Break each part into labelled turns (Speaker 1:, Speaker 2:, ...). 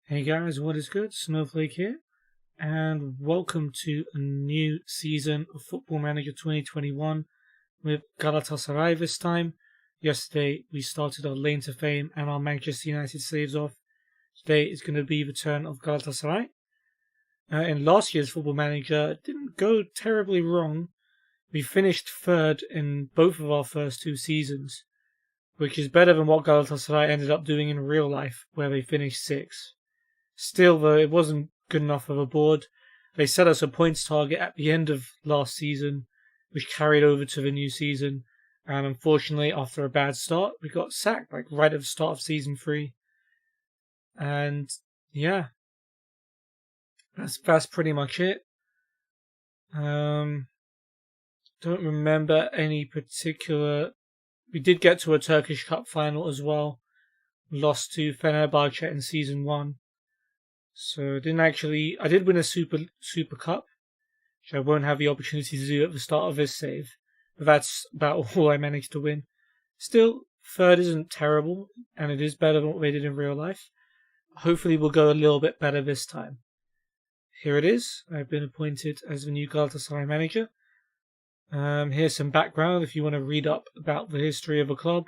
Speaker 1: Hey guys, what is good? Snowflake here, and welcome to a new season of Football Manager 2021 with Galatasaray this time. Yesterday we started our lane to fame and our Manchester United saves off. Today is going to be the turn of Galatasaray. In last year's Football Manager, it didn't go terribly wrong. We finished third in both of our first two seasons, which is better than what Galatasaray ended up doing in real life, where they finished sixth. Still, though, it wasn't good enough of a board. They set us a points target at the end of last season, which carried over to the new season. And unfortunately, after a bad start, we got sacked right at the start of season 3. And yeah, that's pretty much it. Don't remember any particular. We did get to a Turkish Cup final as well. Lost to Fenerbahce in season 1. So I did win a Super Cup, which I won't have the opportunity to do at the start of this save. But that's about all I managed to win. Still, third isn't terrible, and it is better than what they did in real life. Hopefully we'll go a little bit better this time. Here it is. I've been appointed as the new Galatasaray manager. Here's some background if you want to read up about the history of the club.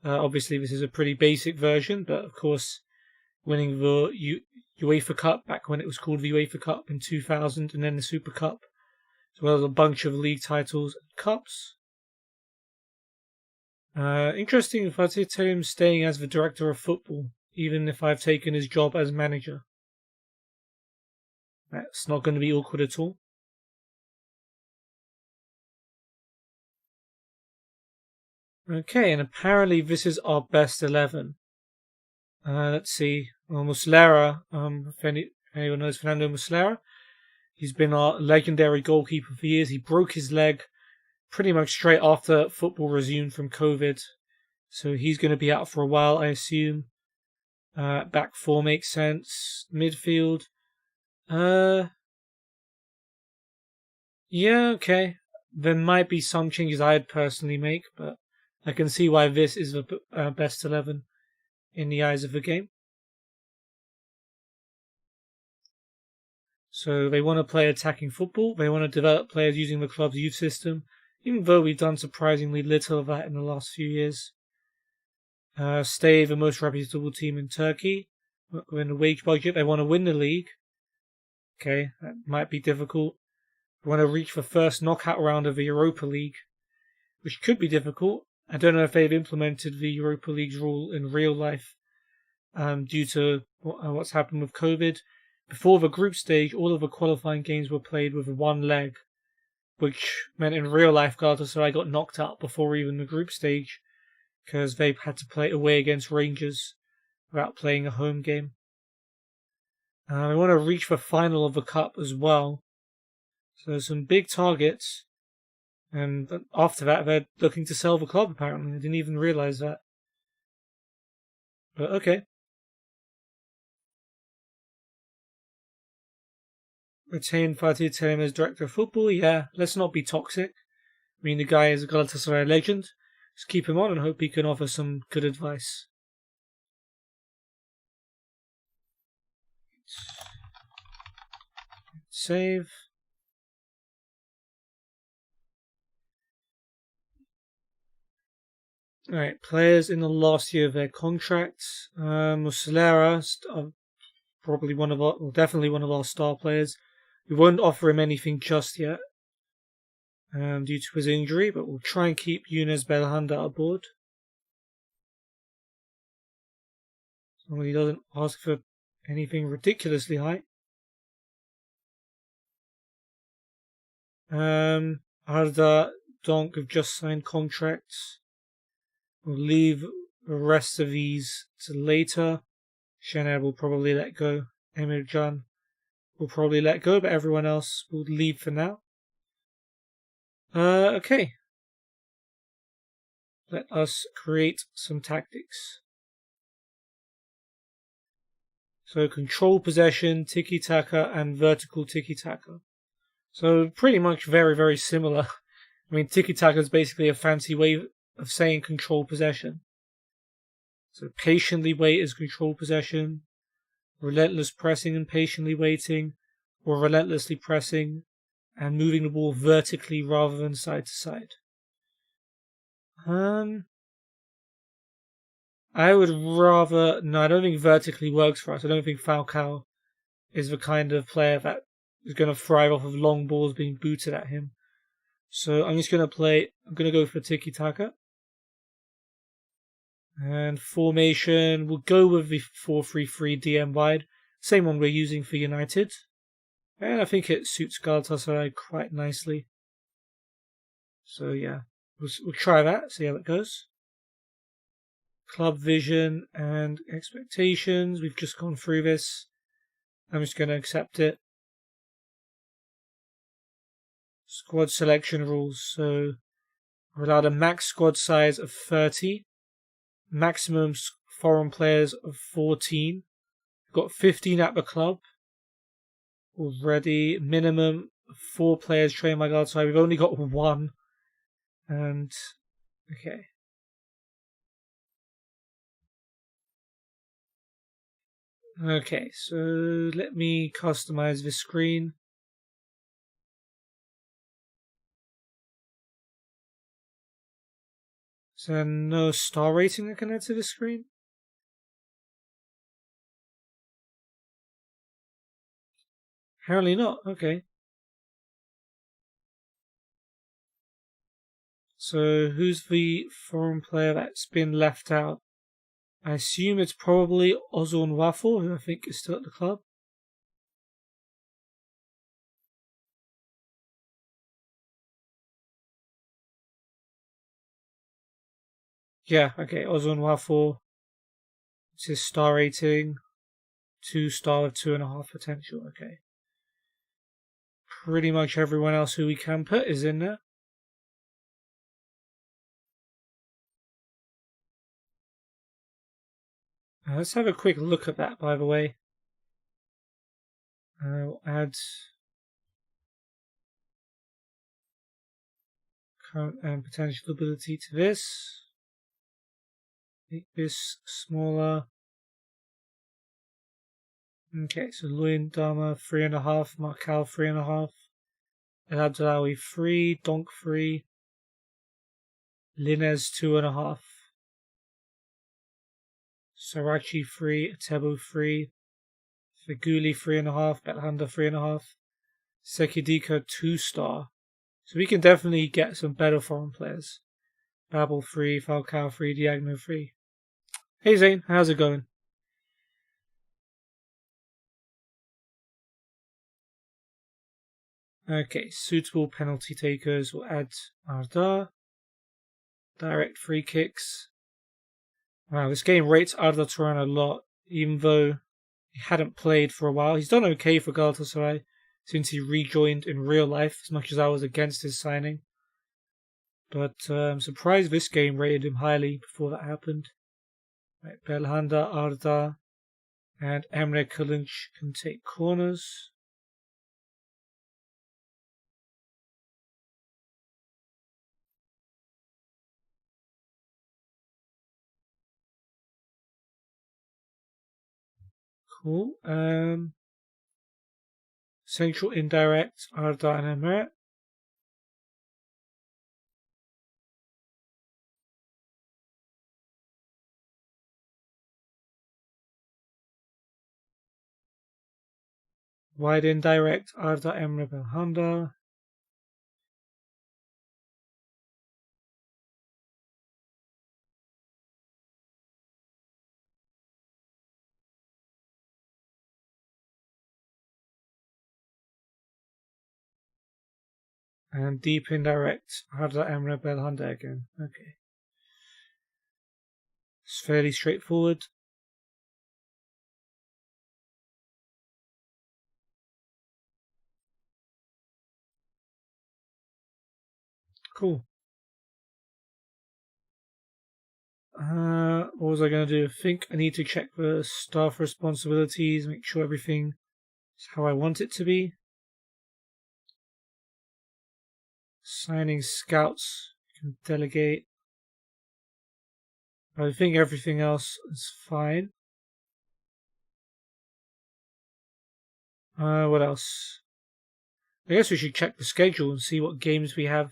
Speaker 1: Obviously this is a pretty basic version, but of course winning the UEFA Cup back when it was called the UEFA Cup in 2000, and then the Super Cup, as well as a bunch of league titles and cups. Interesting if I tell him staying as the director of football, even if I've taken his job as manager. That's not going to be awkward at all. Okay, and apparently this is our best 11. Let's see. Well, Muslera, if anyone knows Fernando Muslera, he's been our legendary goalkeeper for years. He broke his leg pretty much straight after football resumed from COVID. So he's going to be out for a while, I assume. Back 4 makes sense. Midfield. Yeah, okay. There might be some changes I'd personally make, but I can see why this is the best 11 in the eyes of the game. So they want to play attacking football. They want to develop players using the club's youth system, even though we've done surprisingly little of that in the last few years. Stay the most reputable team in Turkey. Within the wage budget, they want to win the league. Okay, that might be difficult. They want to reach the first knockout round of the Europa League, which could be difficult. I don't know if they've implemented the Europa League's rule in real life due to what's happened with COVID. Before the group stage, all of the qualifying games were played with one leg, which meant in real life Galatasaray got knocked out before even the group stage because they had to play away against Rangers without playing a home game. They want to reach the final of the cup as well. So some big targets. And after that, they're looking to sell the club, apparently. I didn't even realise that. But okay. Retain Fatih Terim as director of football. Yeah, let's not be toxic. I mean, the guy is a Galatasaray legend. Just keep him on and hope he can offer some good advice. Save. Alright, players in the last year of their contracts. Muslera, definitely one of our star players. We won't offer him anything just yet due to his injury, but we'll try and keep Yunus Belhanda aboard. So he doesn't ask for anything ridiculously high. Arda Donk have just signed contracts. We'll leave the rest of these to later. Shener will probably let go. Emircan will probably let go, but everyone else will leave for now. Okay. Let us create some tactics. So control possession, tiki-taka, and vertical tiki-taka. So pretty much very, very similar. I mean, tiki-taka is basically a fancy way of saying control possession. So patiently wait as control possession. relentless pressing and patiently waiting, or relentlessly pressing and moving the ball vertically rather than side to side. I would rather... No, I don't think vertically works for us. I don't think Falcao is the kind of player that is going to thrive off of long balls being booted at him. So I'm just going to go for tiki-taka. And formation, we'll go with the 4-3-3 DM wide. Same one we're using for United. And I think it suits Galatasaray quite nicely. So yeah, we'll try that, see how it goes. Club vision and expectations. We've just gone through this. I'm just going to accept it. Squad selection rules. So we're allowed a max squad size of 30. Maximum foreign players of 14. We've got 15 at the club already. Minimum 4 players trained by Galatasaray. We've only got 1. And okay. Okay, so let me customize this screen. Is there no star rating I can add to the screen? Apparently not, okay. So who's the foreign player that's been left out? I assume it's probably Ozon Waffle, who I think is still at the club. Yeah, okay, Ozon Waffle. It's his star rating. 2 star with 2.5 potential, okay. Pretty much everyone else who we can put is in there. Let's have a quick look at that, by the way. I'll add current and potential ability to this. Make this smaller. Okay, so Luin Dama 3.5, Marcal 3.5, El Abdelawi 3, Donk 3, Linez 2.5, Sarachi 3, Atebo 3, Feguli 3.5, Belhanda 3.5, Sekidika 2 star. So we can definitely get some better foreign players. Babel 3, Falcao 3, Diagno 3. Hey Zane, how's it going? Okay, suitable penalty takers. We'll add Arda. Direct free kicks. Wow, this game rates Arda Turan a lot, even though he hadn't played for a while. He's done okay for Galatasaray since he rejoined in real life, as much as I was against his signing. But I'm surprised this game rated him highly before that happened. Right, Belhanda, Arda, and Emre Kılınç can take corners. Cool. Central indirect, Arda and Emre. Wide indirect, Arda, Emre, Belhanda. And deep indirect, Arda, Emre, Belhanda again. Okay. It's fairly straightforward. Cool. What was I going to do? I think I need to check the staff responsibilities, make sure everything is how I want it to be. Signing scouts, you can delegate. I think everything else is fine. What else? I guess we should check the schedule and see what games we have.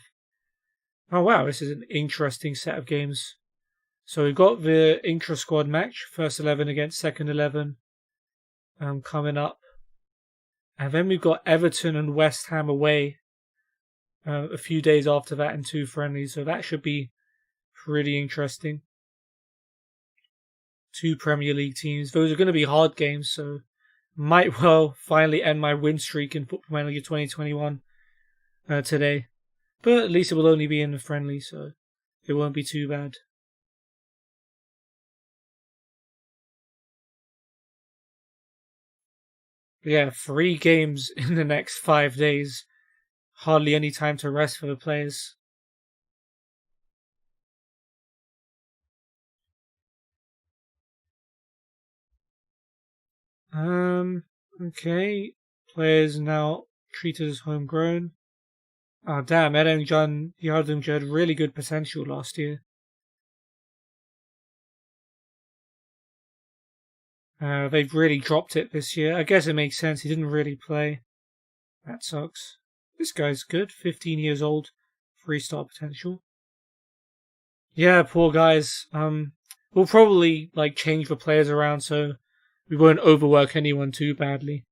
Speaker 1: Oh wow, this is an interesting set of games. So we've got the intra-squad match, first 11 against second 11, coming up. And then we've got Everton and West Ham away a few days after that in 2 friendlies. So that should be pretty interesting. 2 Premier League teams. Those are going to be hard games, so might well finally end my win streak in Football Manager 2021 today. But at least it will only be in the friendly, so it won't be too bad. Yeah, 3 games in the next 5 days. Hardly any time to rest for the players. Okay. Players now treated as homegrown. Oh, damn, Erencan Yardımcı had really good potential last year. They've really dropped it this year. I guess it makes sense. He didn't really play. That sucks. This guy's good. 15 years old. 3-star potential. Yeah, poor guys. We'll probably change the players around so we won't overwork anyone too badly.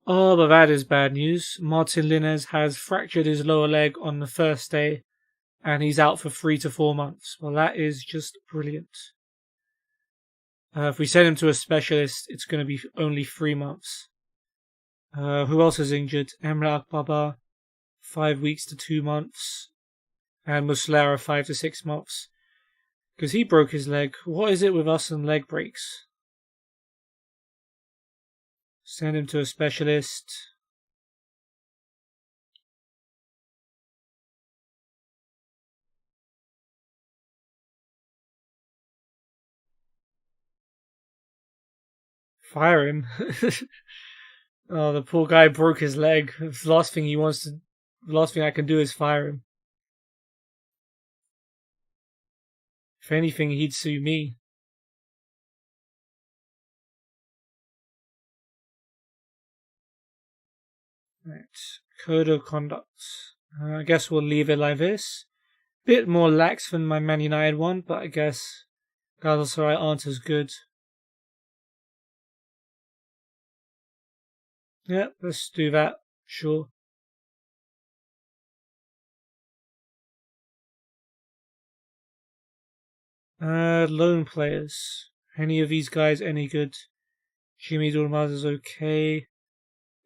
Speaker 1: Oh, but that is bad news. Martin Linez has fractured his lower leg on the first day, and he's out for 3 to 4 months. Well, that is just brilliant. If we send him to a specialist, it's going to be only 3 months. Who else is injured? Emre Akbaba, 5 weeks to 2 months. And Muslera, 5 to 6 months. Because he broke his leg. What is it with us and leg breaks? Send him to a specialist. Fire him. Oh, the poor guy broke his leg. The last thing I can do is fire him. If anything, he'd sue me. Right. Code of conduct. I guess we'll leave it like this. Bit more lax than my Man United one, but I guess Galatasaray aren't as good. Yeah, let's do that. Sure. Loan players. Any of these guys any good? Jimmy Durmaz is okay.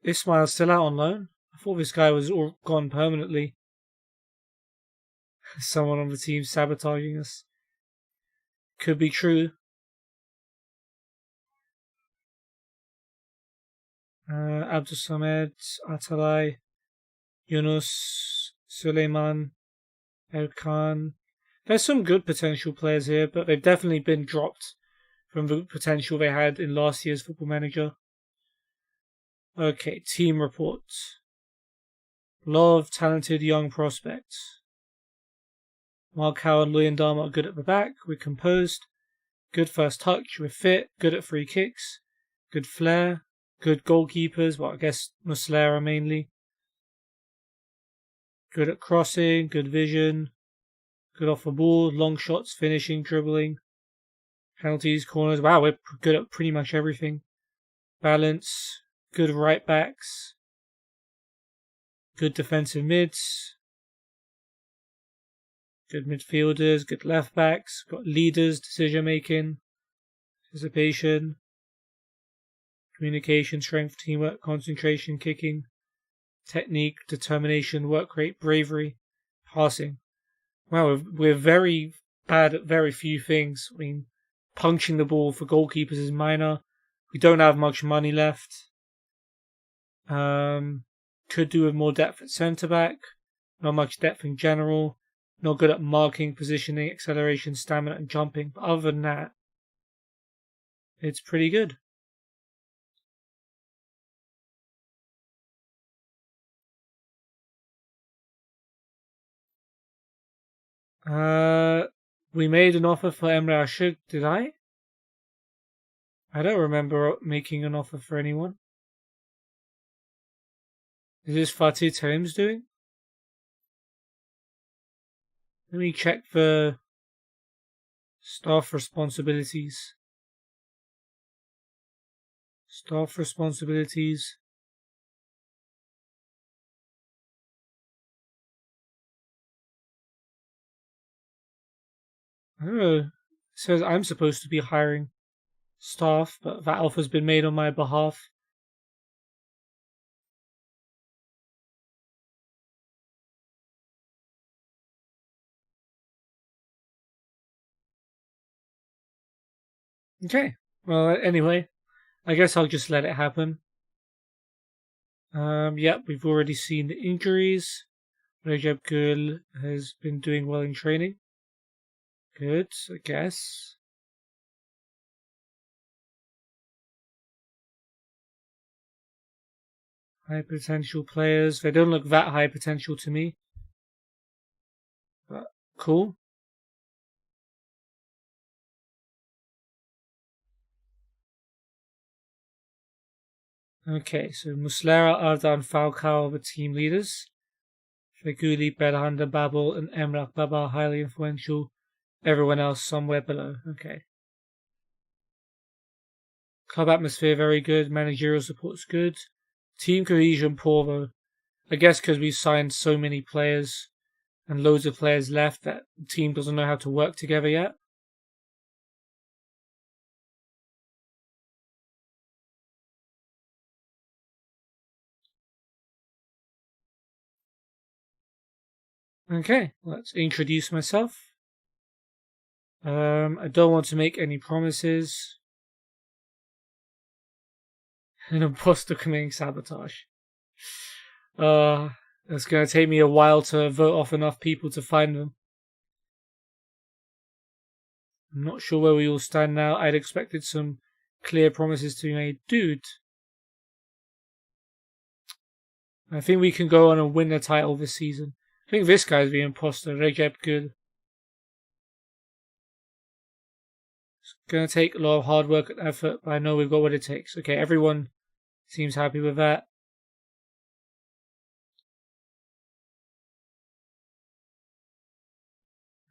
Speaker 1: Ismail's still out on loan? I thought this guy was all gone permanently. Someone on the team sabotaging us. Could be true. Abdul Samed, Atalay, Yunus, Suleiman, Erkan. There's some good potential players here, but they've definitely been dropped from the potential they had in last year's Football Manager. Okay, team reports. A lot of talented young prospects. Markau and Luyendama are good at the back, we're composed. Good first touch, we're fit, good at free kicks. Good flair, good goalkeepers, well I guess Muslera mainly. Good at crossing, good vision. Good off the ball, long shots, finishing, dribbling. Penalties, corners, wow, we're good at pretty much everything. Balance, good right backs. Good defensive mids. Good midfielders, good left backs, got leaders, decision making, anticipation, communication, strength, teamwork, concentration, kicking, technique, determination, work rate, bravery, passing. Wow, we're very bad at very few things. I mean, punching the ball for goalkeepers is minor. We don't have much money left. Could do with more depth at centre back. Not much depth in general. Not good at marking, positioning, acceleration, stamina, and jumping. But other than that, it's pretty good. We made an offer for Emre Aşık, did I? I don't remember making an offer for anyone. Is this Fatih Terim's doing? Let me check the staff responsibilities. Staff responsibilities. Oh, it says I'm supposed to be hiring staff, but that offer's been made on my behalf. Okay. Well, anyway, I guess I'll just let it happen. Yep, we've already seen the injuries. Recep Gül has been doing well in training. Good, I guess. High potential players. They don't look that high potential to me. But cool. Okay, so Muslera, Arda, and Falcao are the team leaders. Feguli, Belhanda, Babel, and Emrah Baba are highly influential. Everyone else somewhere below. Okay. Club atmosphere very good. Managerial support's good. Team cohesion poor though. I guess because we've signed so many players and loads of players left that the team doesn't know how to work together yet. Okay, let's introduce myself. I don't want to make any promises. An imposter committing sabotage. It's going to take me a while to vote off enough people to find them. I'm not sure where we all stand now. I'd expected some clear promises to be made. Dude, I think we can go on and win the title this season. I think this guy's the imposter, Recep Gül. It's going to take a lot of hard work and effort, but I know we've got what it takes. Okay, everyone seems happy with that.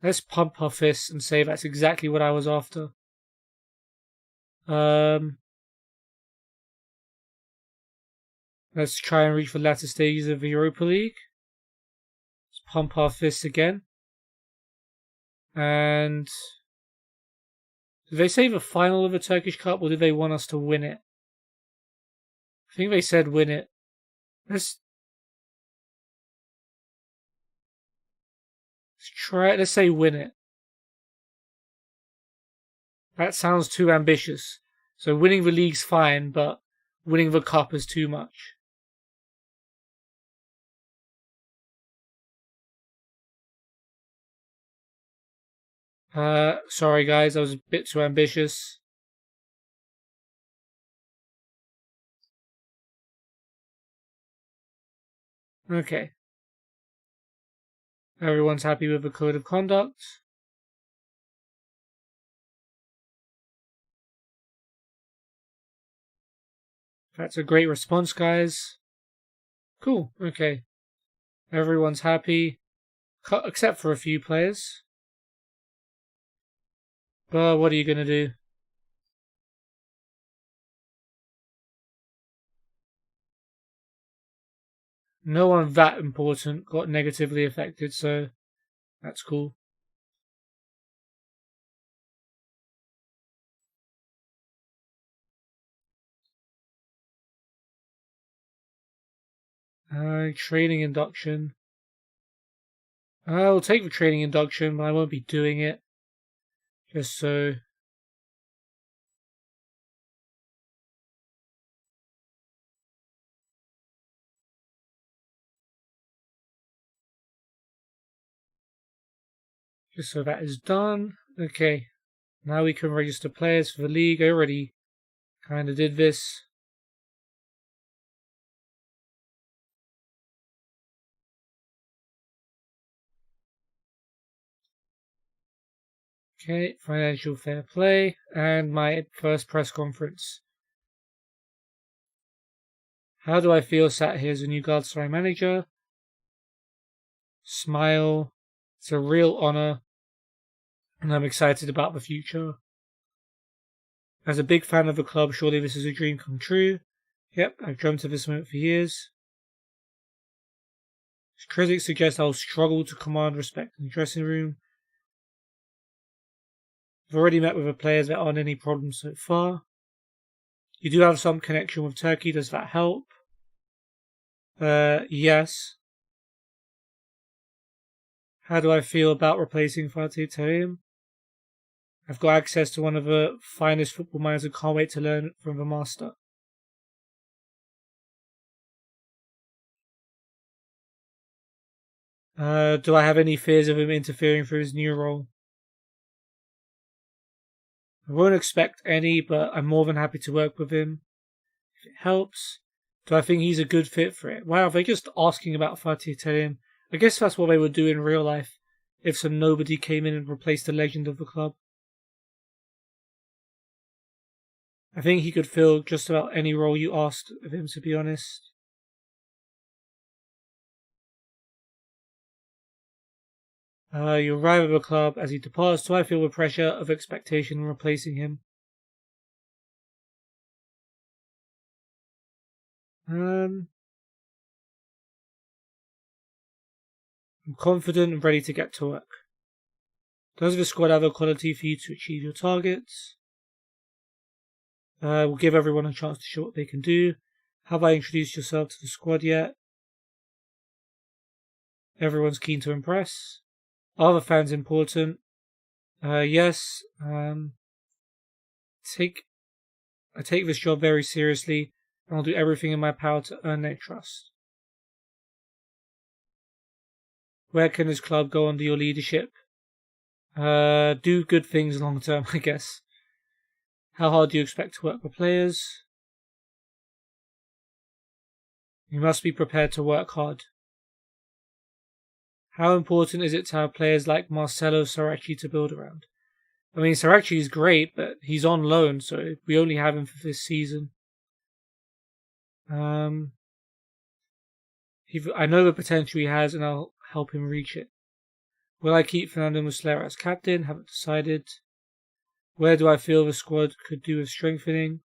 Speaker 1: Let's pump our fists and say that's exactly what I was after. Let's try and reach the latter stages of the Europa League. Let's pump our fists again. And did they say the final of the Turkish Cup, or did they want us to win it? I think they said win it. Let's try it. Let's say win it. That sounds too ambitious. So winning the league's fine, but winning the cup is too much. Sorry guys, I was a bit too ambitious. Okay. Everyone's happy with the code of conduct. That's a great response, guys. Cool, okay. Everyone's happy, except for a few players. But what are you going to do? No one that important got negatively affected, so that's cool. Training induction. I'll take the training induction, but I won't be doing it. Just so. Just so that is done. Okay. Now we can register players for the league. I already kind of did this. Okay, financial fair play, and my first press conference. How do I feel sat here as a new Galatasaray manager? Smile. It's a real honour, and I'm excited about the future. As a big fan of the club, surely this is a dream come true. Yep, I've dreamt of this moment for years. Critics suggest I'll struggle to command respect in the dressing room. I've already met with the players. There aren't any problems so far. You do have some connection with Turkey. Does that help? Yes. How do I feel about replacing Fatih Terim? I've got access to one of the finest football minds and can't wait to learn from the master. Do I have any fears of him interfering for his new role? I won't expect any, but I'm more than happy to work with him. If it helps. Do I think he's a good fit for it? Wow, they're just asking about Fatih Terim. I guess that's what they would do in real life if some nobody came in and replaced the legend of the club. I think he could fill just about any role you asked of him, to be honest. You arrive at the club as he departs. Do I feel the pressure of expectation in replacing him? I'm confident and ready to get to work. Does the squad have the quality for you to achieve your targets? We'll give everyone a chance to show what they can do. Have I introduced yourself to the squad yet? Everyone's keen to impress. Are the fans important? Yes. I take this job very seriously, and I'll do everything in my power to earn their trust. Where can this club go under your leadership? Do good things long term, I guess. How hard do you expect to work with players? You must be prepared to work hard. How important is it to have players like Marcelo Saracchi to build around? I mean, Saracchi is great, but he's on loan, so we only have him for this season. I know the potential he has, and I'll help him reach it. Will I keep Fernando Muslera as captain? Haven't decided. Where do I feel the squad could do with strengthening?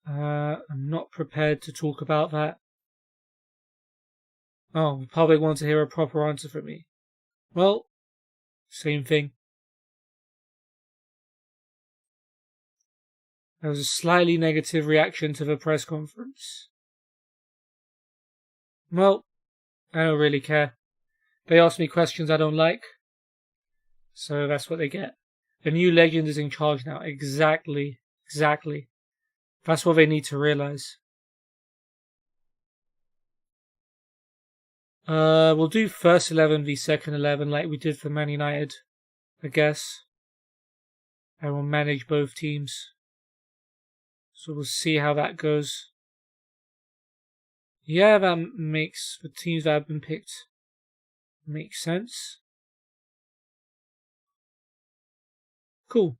Speaker 1: I'm not prepared to talk about that. Oh, the public want to hear a proper answer from me. Well, same thing. There was a slightly negative reaction to the press conference. Well, I don't really care. They ask me questions I don't like, so that's what they get. The new legend is in charge now. Exactly. That's what they need to realize. We'll do first 11 v second 11 like we did for Man United, I guess. And we'll manage both teams. So we'll see how that goes. Yeah, that makes the teams that have been picked make sense. Cool.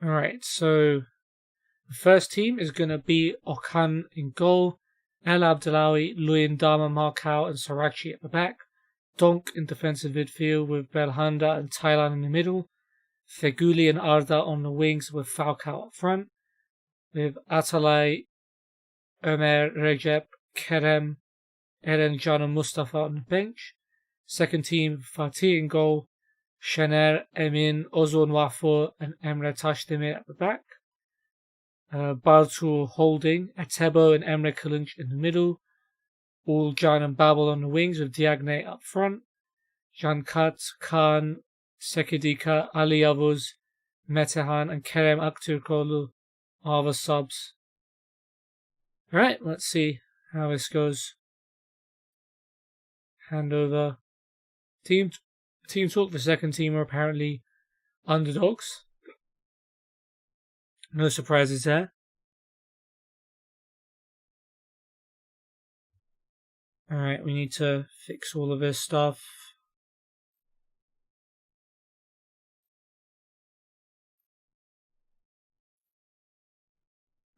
Speaker 1: Alright, so the first team is going to be Okan in goal, El Abdelawi, Luyendama, Marcao and Saracchi at the back, Donk in defensive midfield with Belhanda and Thailand in the middle, Feguli and Arda on the wings with Falcao up front, with Atalay, Ömer, Recep, Kerem, Eren Can and Mustafa on the bench. Second team, Fatih in goal, Şener, Emin, Ozan Wafur and Emre Taşdemir at the back. Bartu holding, Atebo and Emre Kılınç in the middle. Ulcan and Babel on the wings with Diagne up front. Cankat, Kaan, Sekidika, Ali Yavuz, Metehan and Kerem Aktürkoğlu are the subs. Alright, let's see how this goes. Hand over. Team talk. The second team are apparently underdogs. No surprises there. Alright, we need to fix all of this stuff.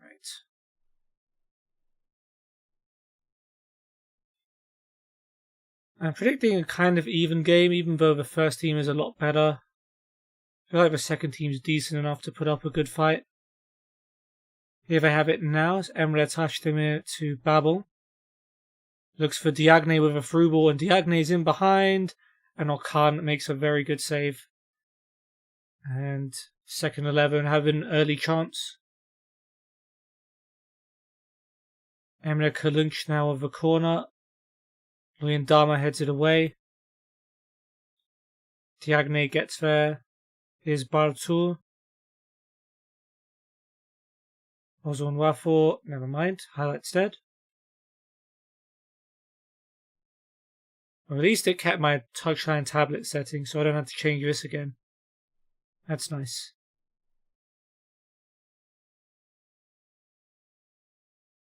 Speaker 1: Right. I'm predicting a kind of even game, even though the first team is a lot better. I feel like the second team's decent enough to put up a good fight. Here they have it now. It's Emre Tashdemir to Babel. Looks for Diagne with a through ball, and Diagne's in behind. And Okan makes a very good save. And second 11 have an early chance. Emre Kalunch now of the corner. Luyendama heads it away. Diagne gets there. Here's Bartur. Ozon Wafo, never mind. Highlights dead. Well, at least it kept my touchline tablet setting, so I don't have to change this again. That's nice.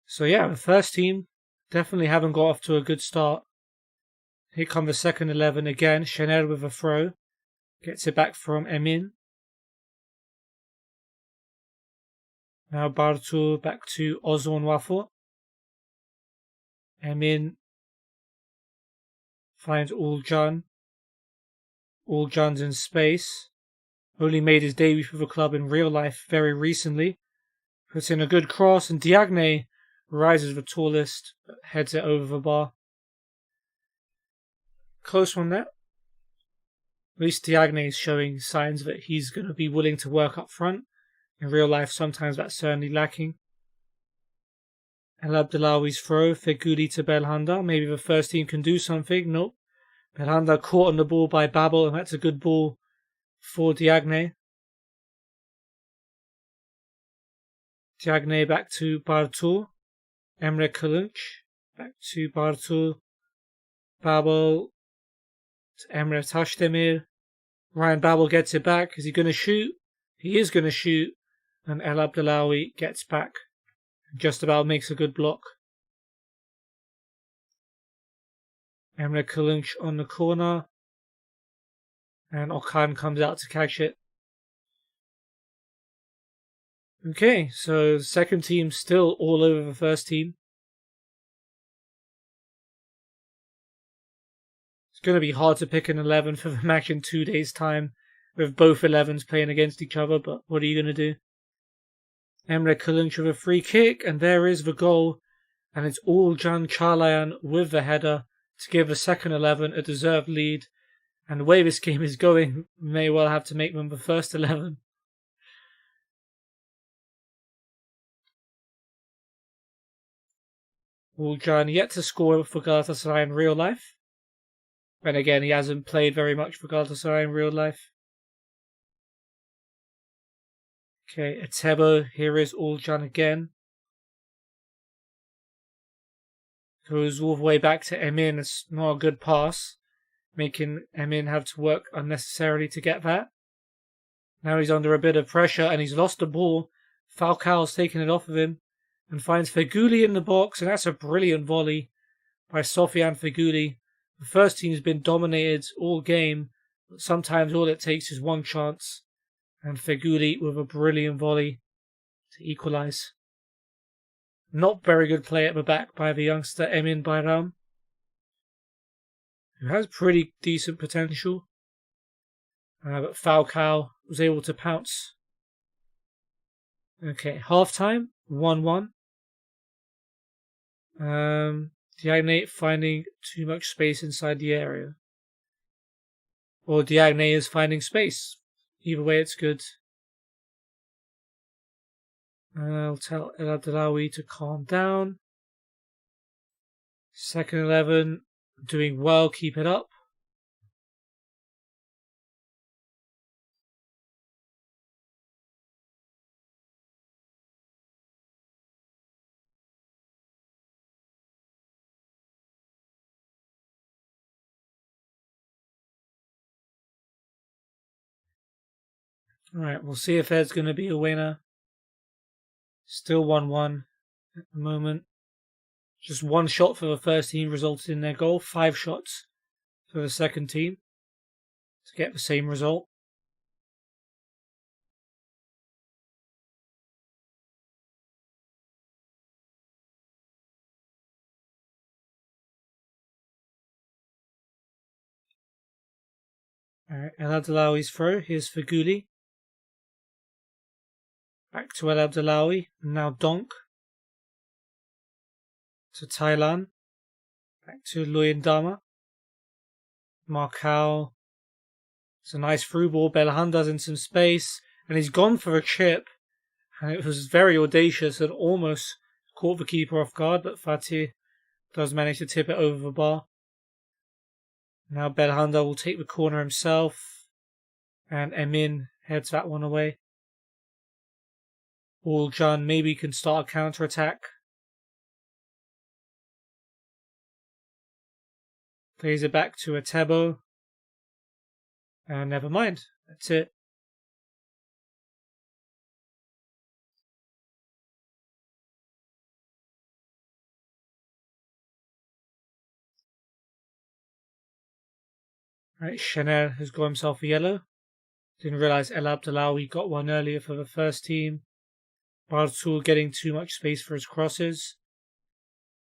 Speaker 1: So yeah, the first team definitely haven't got off to a good start. Here come the second 11 again. Chanel with a throw. Gets it back from Emin. Now Bartu back to Ozon Wafo. Emin finds Ulcan. Ulcan's in space. Only made his debut for the club in real life very recently. Puts in a good cross, and Diagne rises the tallest, but heads it over the bar. Close one there. At least Diagne is showing signs that he's going to be willing to work up front. In real life, sometimes that's certainly lacking. El Abdelawi's throw, Feguli to Belhanda. Maybe the first team can do something. Nope. Belhanda caught on the ball by Babel, and that's a good ball for Diagne. Diagne back to Bartur. Emre Kalunch back to Bartur. Babel to Emre Tashdemir. Ryan Babel gets it back. Is he going to shoot? He is going to shoot. And El Abdelawi gets back. Just about makes a good block. Emre Kalunch on the corner. And Okan comes out to catch it. Okay, so the second team still all over the first team. It's going to be hard to pick an 11 for the match in 2 days' time with both 11s playing against each other, but what are you going to do? Emre Kalunch with a free kick, and there is the goal. And it's Ulcan Çağlayan with the header to give the second 11 a deserved lead. And the way this game is going, may well have to make them the first 11. Ulcan yet to score for Galatasaray in real life. And again, he hasn't played very much for Galatasaray in real life. Okay, Etebo, here is Ulcan again. Goes all the way back to Emin. It's not a good pass, making Emin have to work unnecessarily to get that. Now he's under a bit of pressure and he's lost the ball. Falcao's taken it off of him and finds Feguli in the box, and that's a brilliant volley by Sofian Feguli. The first team's been dominated all game, but sometimes all it takes is one chance, and Feguli with a brilliant volley to equalise. Not very good play at the back by the youngster Emin Bayram, who has pretty decent potential, but Falcao was able to pounce. Okay, half-time, 1-1. Diagne finding too much space inside the area. Or Diagne is finding space. Either way, it's good. I'll tell El Abdelawi to calm down. Second 11, doing well, keep it up. Alright, we'll see if there's going to be a winner. Still 1-1 at the moment. Just one shot for the first team resulted in their goal. 5 shots for the second team to get the same result. Alright, El Abdelawi's throw. Here's Feghouli. Back to El Abdelawi. Now Donk. To Thailand. Back to Luyendama. Marcao. It's a nice through ball. Belhanda's in some space. And he's gone for a chip. And it was very audacious and almost caught the keeper off guard. But Fatih does manage to tip it over the bar. Now Belhanda will take the corner himself. And Emin heads that one away. Ulcan maybe can start a counter-attack. Plays it back to Atebo. And never mind. That's it. Right, Chanel has got himself a yellow. Didn't realise El Abdelawi got one earlier for the first team. Bartul getting too much space for his crosses.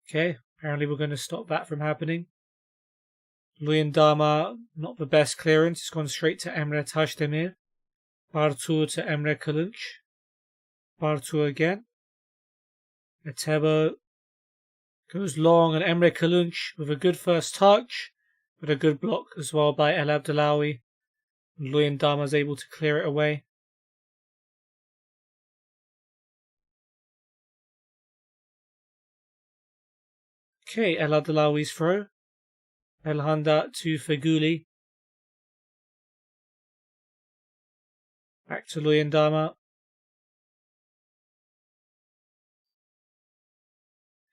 Speaker 1: Okay, apparently we're going to stop that from happening. Luyendama, not the best clearance. It's gone straight to Emre Tashdemir. Bartul to Emre Kılınç. Bartul again. Atebo goes long, and Emre Kılınç with a good first touch, but a good block as well by El Abdelawi. Luyendama is able to clear it away. Okay, El Abdelawi's throw. Belhanda to Feghouli. Back to Luyendama.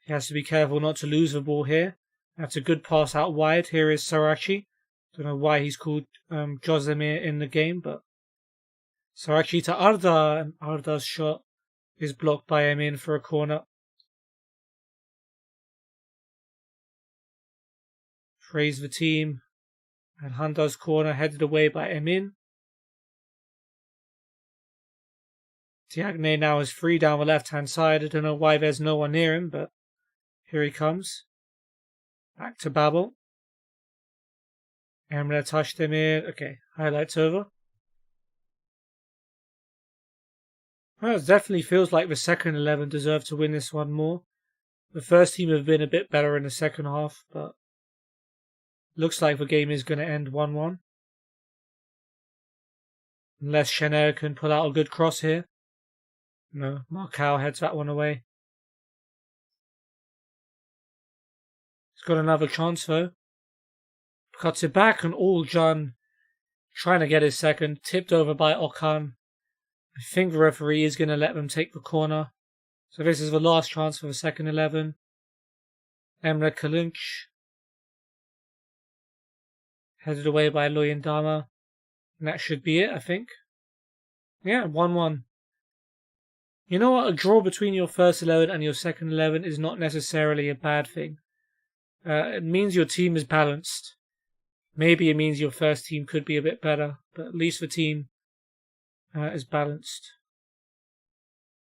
Speaker 1: He has to be careful not to lose the ball here. That's a good pass out wide. Here is Sarachi. Don't know why he's called Josemir in the game, but Sarachi to Arda, and Arda's shot is blocked by Emin for a corner. Praise the team. And Handa's corner headed away by Emin. Diagne now is free down the left-hand side. I don't know why there's no one near him, but here he comes. Back to Babel. Emre Tashdemir. Okay, highlights over. Well, it definitely feels like the second 11 deserve to win this one more. The first team have been a bit better in the second half, but looks like the game is going to end 1-1. Unless Chanel can pull out a good cross here. No, Marcao heads that one away. He's got another chance though. Cuts it back, and Ulcan trying to get his second. Tipped over by Okan. I think the referee is going to let them take the corner. So this is the last chance for the second 11. Emre Kılınç. Headed away by Luyendama. And that should be it, I think. Yeah, 1-1. You know what? A draw between your first 11 and your second 11 is not necessarily a bad thing. It means your team is balanced. Maybe it means your first team could be a bit better, but at least the team is balanced.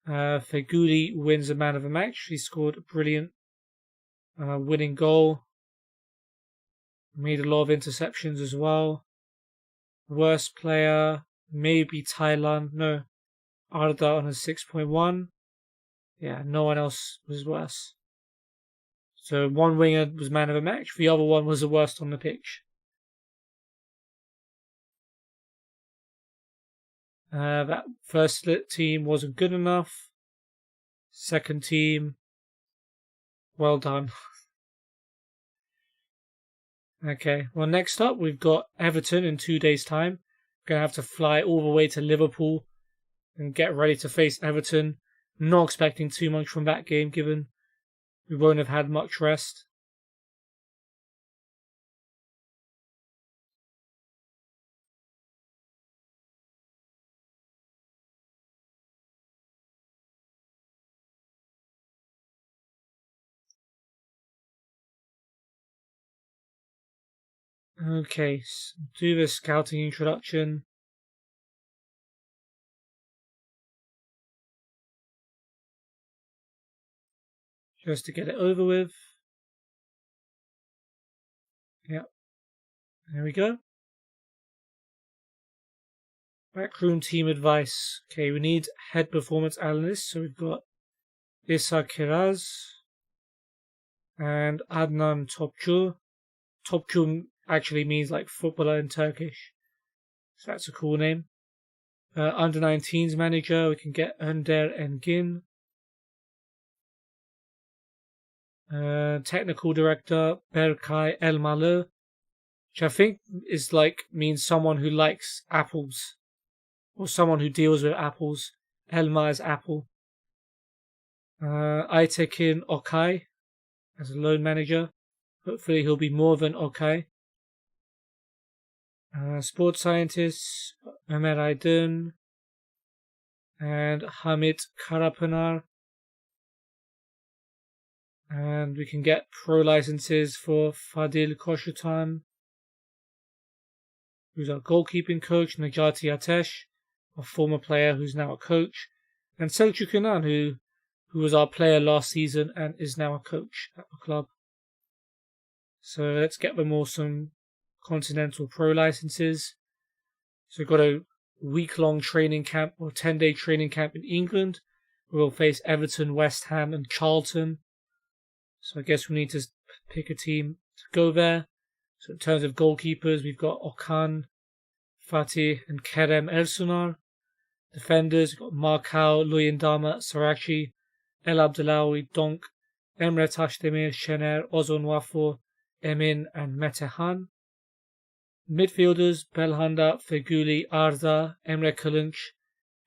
Speaker 1: Feghouli wins the man of the match. He scored a brilliant winning goal. Made a lot of interceptions as well. Worst player, maybe Thailand. No, Arda on a 6.1. Yeah, no one else was worse. So one winger was man of the match. The other one was the worst on the pitch. That first team wasn't good enough. Second team, well done. Okay, well next up we've got Everton in 2 days' time. We're going to have to fly all the way to Liverpool and get ready to face Everton. Not expecting too much from that game given we won't have had much rest. Okay, do the scouting introduction. Just to get it over with. Yep. There we go. Backroom team advice. Okay, we need head performance analyst. So we've got Issa Kiraz and Adnan Topçu. Topçu actually means like footballer in Turkish. So that's a cool name. Under 19s manager, we can get Önder Engin. Technical director, Berkay Elmalı, which I think is like means someone who likes apples or someone who deals with apples. Elma is apple. Aytekin Okay as a loan manager. Hopefully he'll be more than okay. Sports scientists, Ömer Aydın and Hamit Karapınar. And we can get pro licenses for Fadil Koşutan, who's our goalkeeping coach, Necati Ateş, a former player who's now a coach, and Selçuk Inan, who was our player last season and is now a coach at the club. So let's get them all some continental pro licenses. So we've got a week-long training camp or 10-day training camp in England. We'll face Everton, West Ham and Charlton. So I guess we need to pick a team to go there. So in terms of goalkeepers, we've got Okan, Fatih and Kerem Ersunar. Defenders, we've got Markau, Luyendama, Sarachi, El Abdelawi, Donk, Emre Taşdemir, Şener, Ozon Wafo, Emin and Metehan. Midfielders, Belhanda, Feguli, Arda, Emre Kılınç,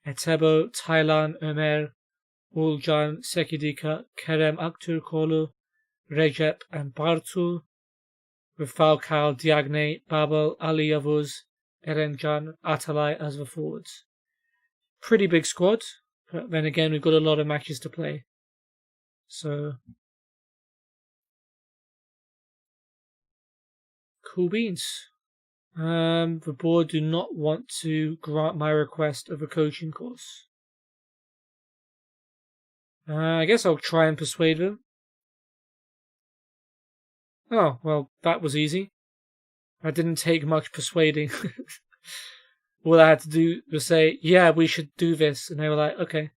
Speaker 1: Etebo, Taylan, Ömer, Ulcan, Sekidika, Kerem Aktürkoğlu, Recep and Bartu, with Falcao, Diagne, Babel, Ali Yavuz, Erencan, Atalay as the forwards. Pretty big squad, but then again we've got a lot of matches to play. So, cool beans. The board do not want to grant my request of a coaching course. I guess I'll try and persuade them. Oh, well, that was easy. That didn't take much persuading. All I had to do was say, yeah, we should do this. And they were like, okay.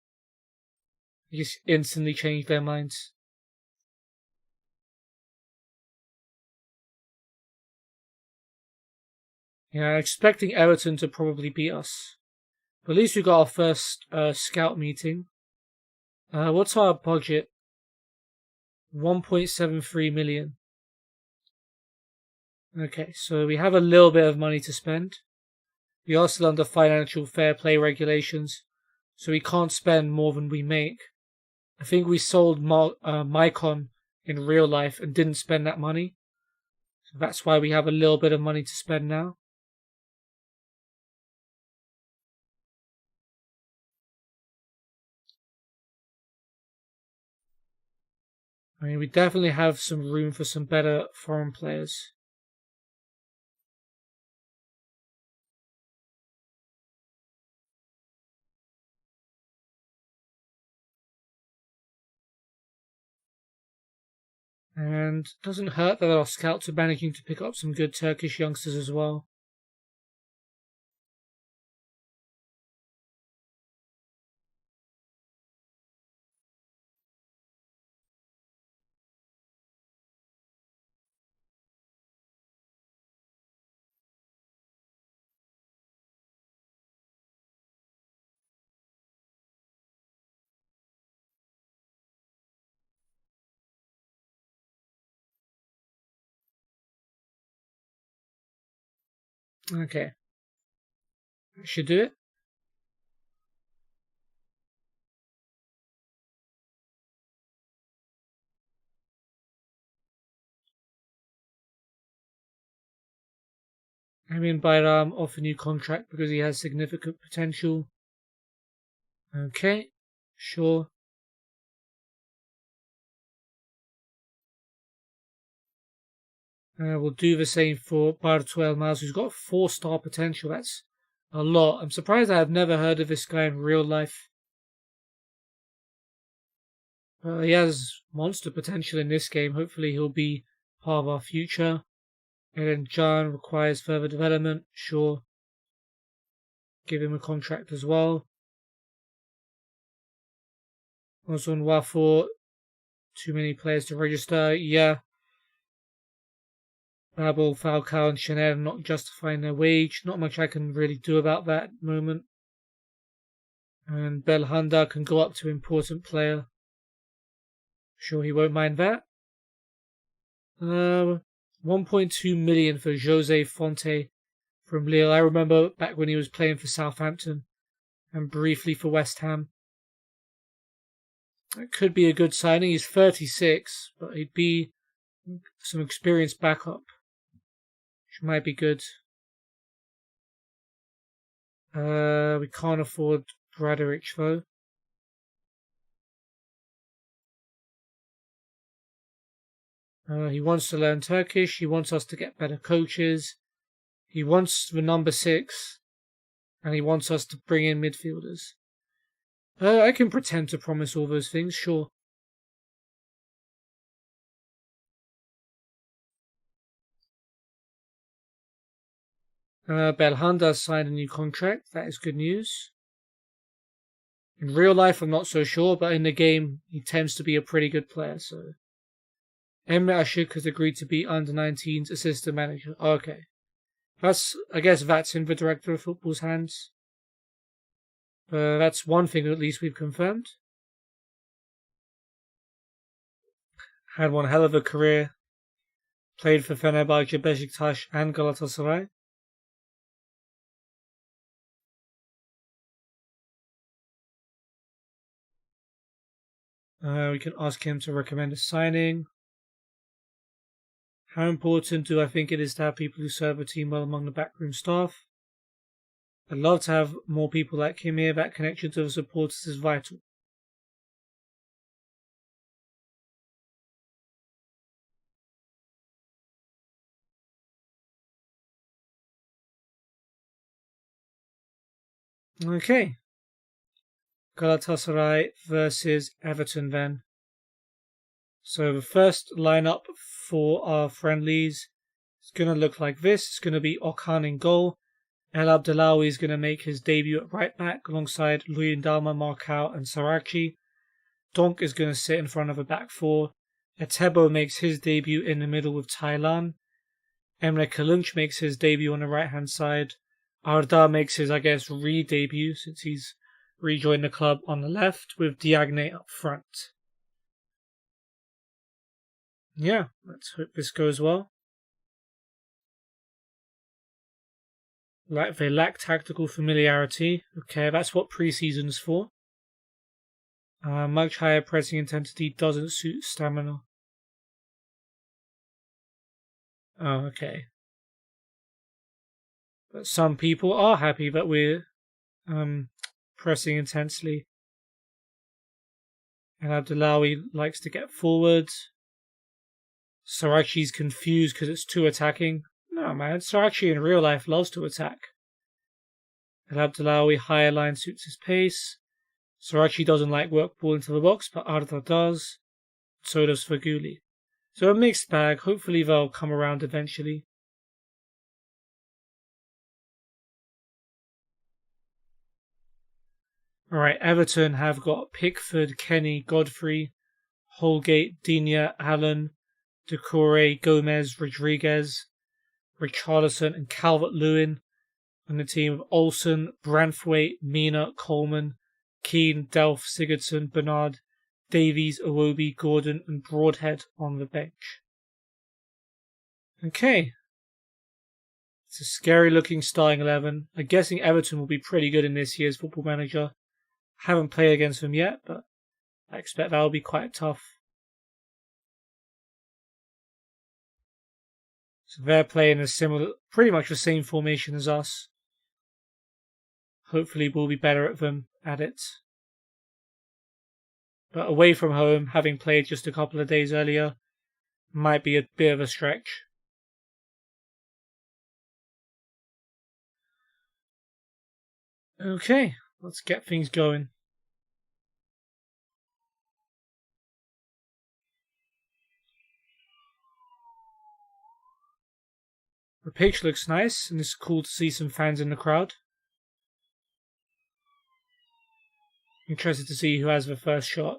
Speaker 1: They just instantly changed their minds. Yeah, expecting Everton to probably beat us. But at least we got our first scout meeting. What's our budget? 1.73 million. Okay, so we have a little bit of money to spend. We are still under financial fair play regulations, so we can't spend more than we make. I think we sold Mycon in real life and didn't spend that money. So that's why we have a little bit of money to spend now. I mean, we definitely have some room for some better foreign players. And it doesn't hurt that our scouts are managing to pick up some good Turkish youngsters as well. Okay. That should do it. Emin Bayram off a new contract because he has significant potential. Okay, sure. We'll do the same for Bartuel Maz, who's got 4-star potential. That's a lot. I'm surprised I've never heard of this guy in real life. He has monster potential in this game. Hopefully he'll be part of our future. And then Can requires further development. Sure. Give him a contract as well. Also on Wafor, too many players to register. Yeah. Babel, Falcao and Chanel not justifying their wage. Not much I can really do about that at the moment. And Belhanda can go up to important player. Sure, he won't mind that. 1.2 million for Jose Fonte from Lille. I remember back when he was playing for Southampton and briefly for West Ham. That could be a good signing. He's 36, but he'd be some experienced backup, which might be good. We can't afford Bradaric though. He wants to learn Turkish. He wants us to get better coaches. He wants the number 6. And he wants us to bring in midfielders. I can pretend to promise all those things, sure. Belhanda signed a new contract. That is good news. In real life, I'm not so sure, but in the game, he tends to be a pretty good player, so... Emre Ashik has agreed to be under-19's assistant manager. Okay. I guess that's in the director of football's hands. That's one thing at least we've confirmed. Had one hell of a career. Played for Fenerbahce, Beşiktaş and Galatasaray. We can ask him to recommend a signing. How important do I think it is to have people who serve a team well among the backroom staff? I'd love to have more people like him here. That connection to the supporters is vital. Okay. Galatasaray versus Everton then. So the first lineup for our friendlies is going to look like this. It's going to be Okan in goal. El Abdelawi is going to make his debut at right back alongside Luyendama, Marcao and Sarachi. Donk is going to sit in front of a back 4. Etebo makes his debut in the middle with Thailand. Emre Kalunç makes his debut on the right hand side. Arda makes his, re-debut since he's rejoined the club on the left with Diagne up front. Yeah, let's hope this goes well. They lack tactical familiarity. Okay, that's what pre-season's for. Much higher pressing intensity doesn't suit stamina. Oh, okay. But some people are happy that we're pressing intensely. And Abdelawi likes to get forward. Sarachi's confused because it's too attacking. No, man, Sarachi in real life loves to attack. And Abdelawi higher line suits his pace. Sarachi doesn't like work ball into the box, but Arda does. So does Faguli. So a mixed bag. Hopefully they'll come around eventually. Alright, Everton have got Pickford, Kenny, Godfrey, Holgate, Digne, Allen, Decore, Gomez, Rodriguez, Richarlison and Calvert-Lewin on the team of Olsen, Branthwaite, Mina, Coleman, Keane, Delph, Sigurdsson, Bernard, Davies, Iwobi, Gordon and Broadhead on the bench. Okay. It's a scary looking starting 11. I'm guessing Everton will be pretty good in this year's Football Manager. Haven't played against them yet, but I expect that will be quite tough. So they're playing a similar, pretty much the same formation as us. Hopefully we'll be better at them at it. But away from home, having played just a couple of days earlier, might be a bit of a stretch. Okay, let's get things going. The pitch looks nice, and it's cool to see some fans in the crowd. Interested to see who has the first shot.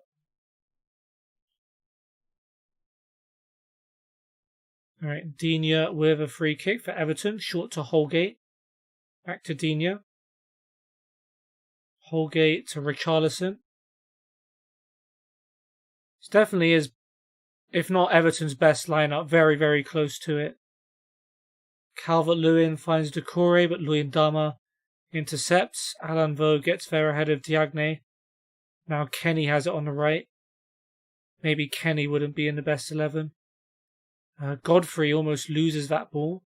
Speaker 1: Alright, Digne with a free kick for Everton, short to Holgate. Back to Digne. Holgate to Richarlison. This definitely is, if not Everton's best lineup, very, very close to it. Calvert-Lewin finds Doucouré, but Luyendama intercepts. Alan Vogt gets there ahead of Diagne. Now Kenny has it on the right. Maybe Kenny wouldn't be in the best 11. Godfrey almost loses that ball.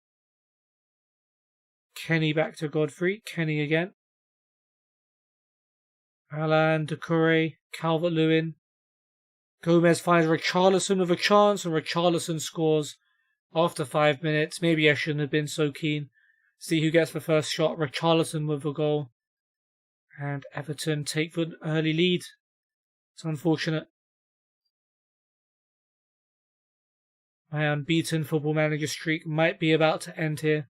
Speaker 1: Kenny back to Godfrey. Kenny again. Alan, Doucouré, Calvert-Lewin. Gomez finds Richarlison with a chance, and Richarlison scores after 5 minutes. Maybe I shouldn't have been so keen. See who gets the first shot. Richarlison with a goal. And Everton take the early lead. It's unfortunate. My unbeaten Football Manager streak might be about to end here.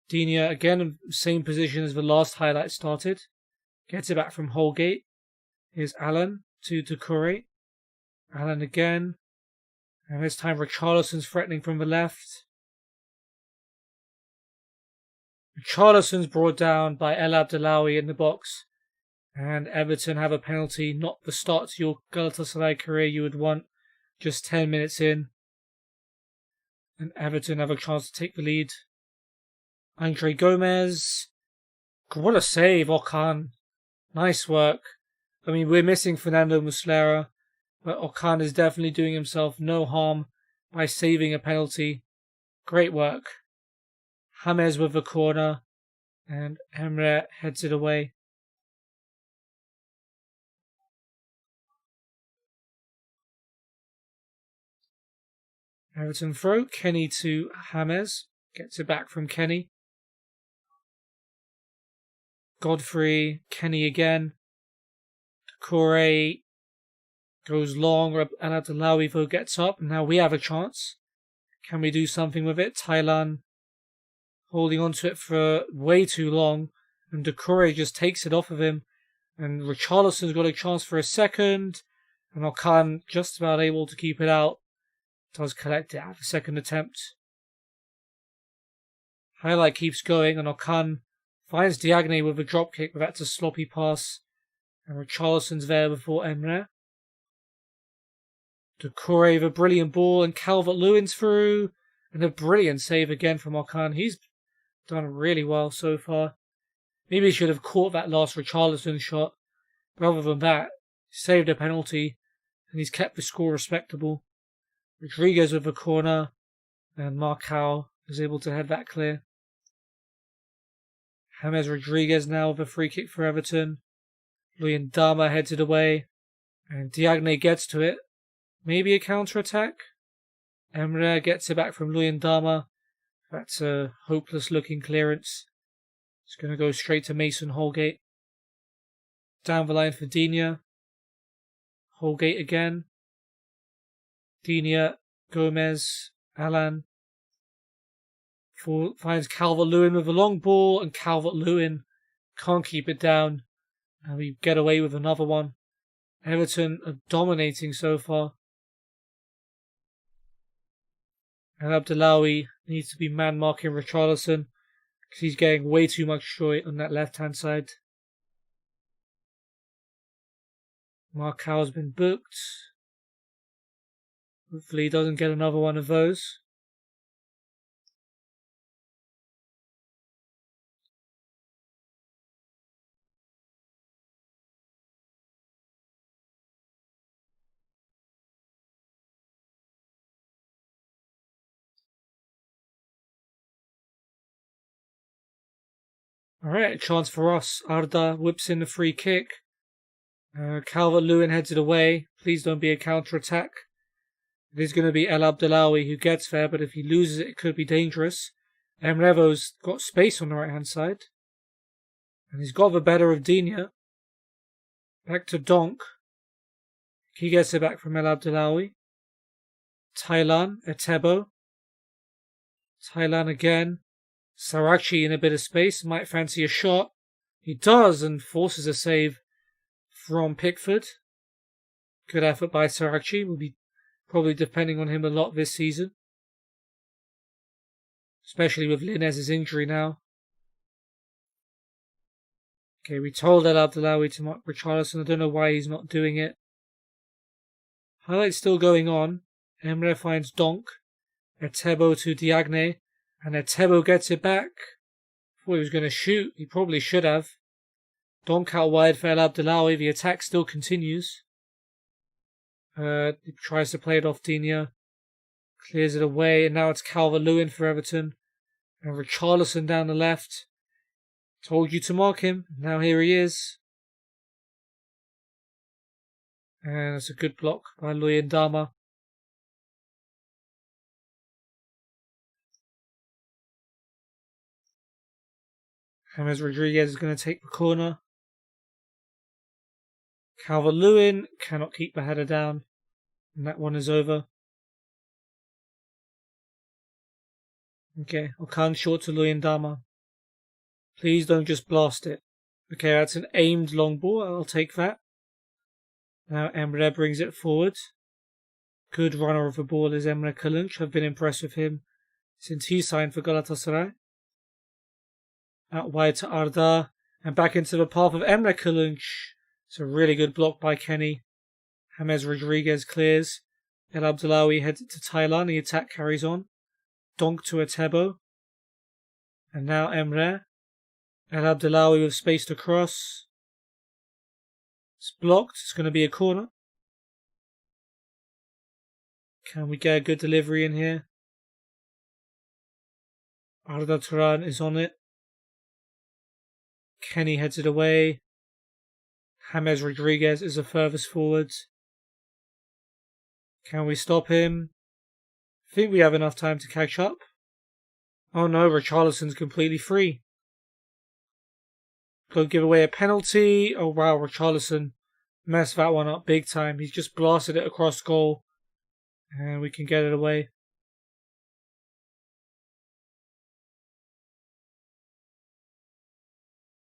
Speaker 1: Digne again, same position as the last highlight started. Gets it back from Holgate. Here's Alan to Doucouré. Alan again. And this time Richarlison's threatening from the left. Richarlison's brought down by El Abdellaoui in the box. And Everton have a penalty. Not the start to your Galatasaray career you would want. Just 10 minutes in. And Everton have a chance to take the lead. Andre Gomez. What a save, Okan. Nice work. I mean, we're missing Fernando Muslera, but Okan is definitely doing himself no harm by saving a penalty. Great work. James with the corner, and Emre heads it away. Everton throw. Kenny to James. Gets it back from Kenny. Godfrey. Kenny again. Doucouré goes long. El Abdellaoui though gets up. Now we have a chance. Can we do something with it? Thailand holding on to it for way too long. And Doucouré just takes it off of him. And Richarlison's got a chance for a second. And Okan just about able to keep it out. Does collect it at the second attempt. Highlight keeps going, and Okan finds Diagne with a drop kick, but that's a sloppy pass. And Richarlison's there before Emre. Doucouré with a brilliant ball, and Calvert-Lewin's through. And a brilliant save again from Okan. He's done really well so far. Maybe he should have caught that last Richarlison shot. But other than that, he saved a penalty, and he's kept the score respectable. Rodriguez with a corner, and Marcao is able to head that clear. James Rodriguez now with a free kick for Everton. Luyendama heads it away, and Diagne gets to it. Maybe a counter-attack? Emre gets it back from Luyendama. That's a hopeless-looking clearance. It's going to go straight to Mason Holgate. Down the line for Digne. Holgate again. Digne, Gomez, Alan. Finds Calvert-Lewin with a long ball, and Calvert-Lewin can't keep it down. And we get away with another one. Everton are dominating so far. And Abdellaoui needs to be man-marking Richarlison, because he's getting way too much joy on that left-hand side. Marcao's been booked. Hopefully he doesn't get another one of those. Alright, a chance for us. Arda whips in the free kick. Calvert-Lewin heads it away. Please don't be a counter-attack. It is going to be El Abdellaoui who gets there, but if he loses it, it could be dangerous. Emrevo's got space on the right hand side. And he's got the better of Digne. Back to Donk. He gets it back from El Abdelawi. Thailand, Etebo. Thailand again. Sarachi in a bit of space. Might fancy a shot. He does and forces a save from Pickford. Good effort by Sarachi. We'll be probably depending on him a lot this season. Especially with Linez's injury now. Okay, we told El Abdelawi to mark Richarlison. I don't know why he's not doing it. Highlights still going on. Emre finds Donk. Etebo to Diagne. And Etebo gets it back. Thought he was going to shoot. He probably should have. Donk out wide for El Abdelawi. The attack still continues. He tries to play it off Digne. Clears it away. And now it's Calvert-Lewin for Everton. And Richarlison down the left. Told you to mark him. Now here he is. And it's a good block by Luyendama. James Rodriguez is going to take the corner. Calvert-Lewin cannot keep the header down. And that one is over. Okay, Okan short to Luyendama. Please don't just blast it. Okay, that's an aimed long ball. I'll take that. Now Emre brings it forward. Good runner of the ball is Emre Kılınç. I've been impressed with him since he signed for Galatasaray. Out wide to Arda. And back into the path of Emre Kılınç. It's a really good block by Kenny. James Rodriguez clears. El Abdelawi heads it to Thailand. The attack carries on. Donk to Etebo. And now Emre. El Abdelawi with space to cross. It's blocked. It's going to be a corner. Can we get a good delivery in here? Arda Turan is on it. Kenny heads it away. James Rodriguez is the furthest forward. Can we stop him? I think we have enough time to catch up. Oh no, Richarlison's completely free. Could give away a penalty. Oh wow, Richarlison messed that one up big time. He's just blasted it across goal. And we can get it away.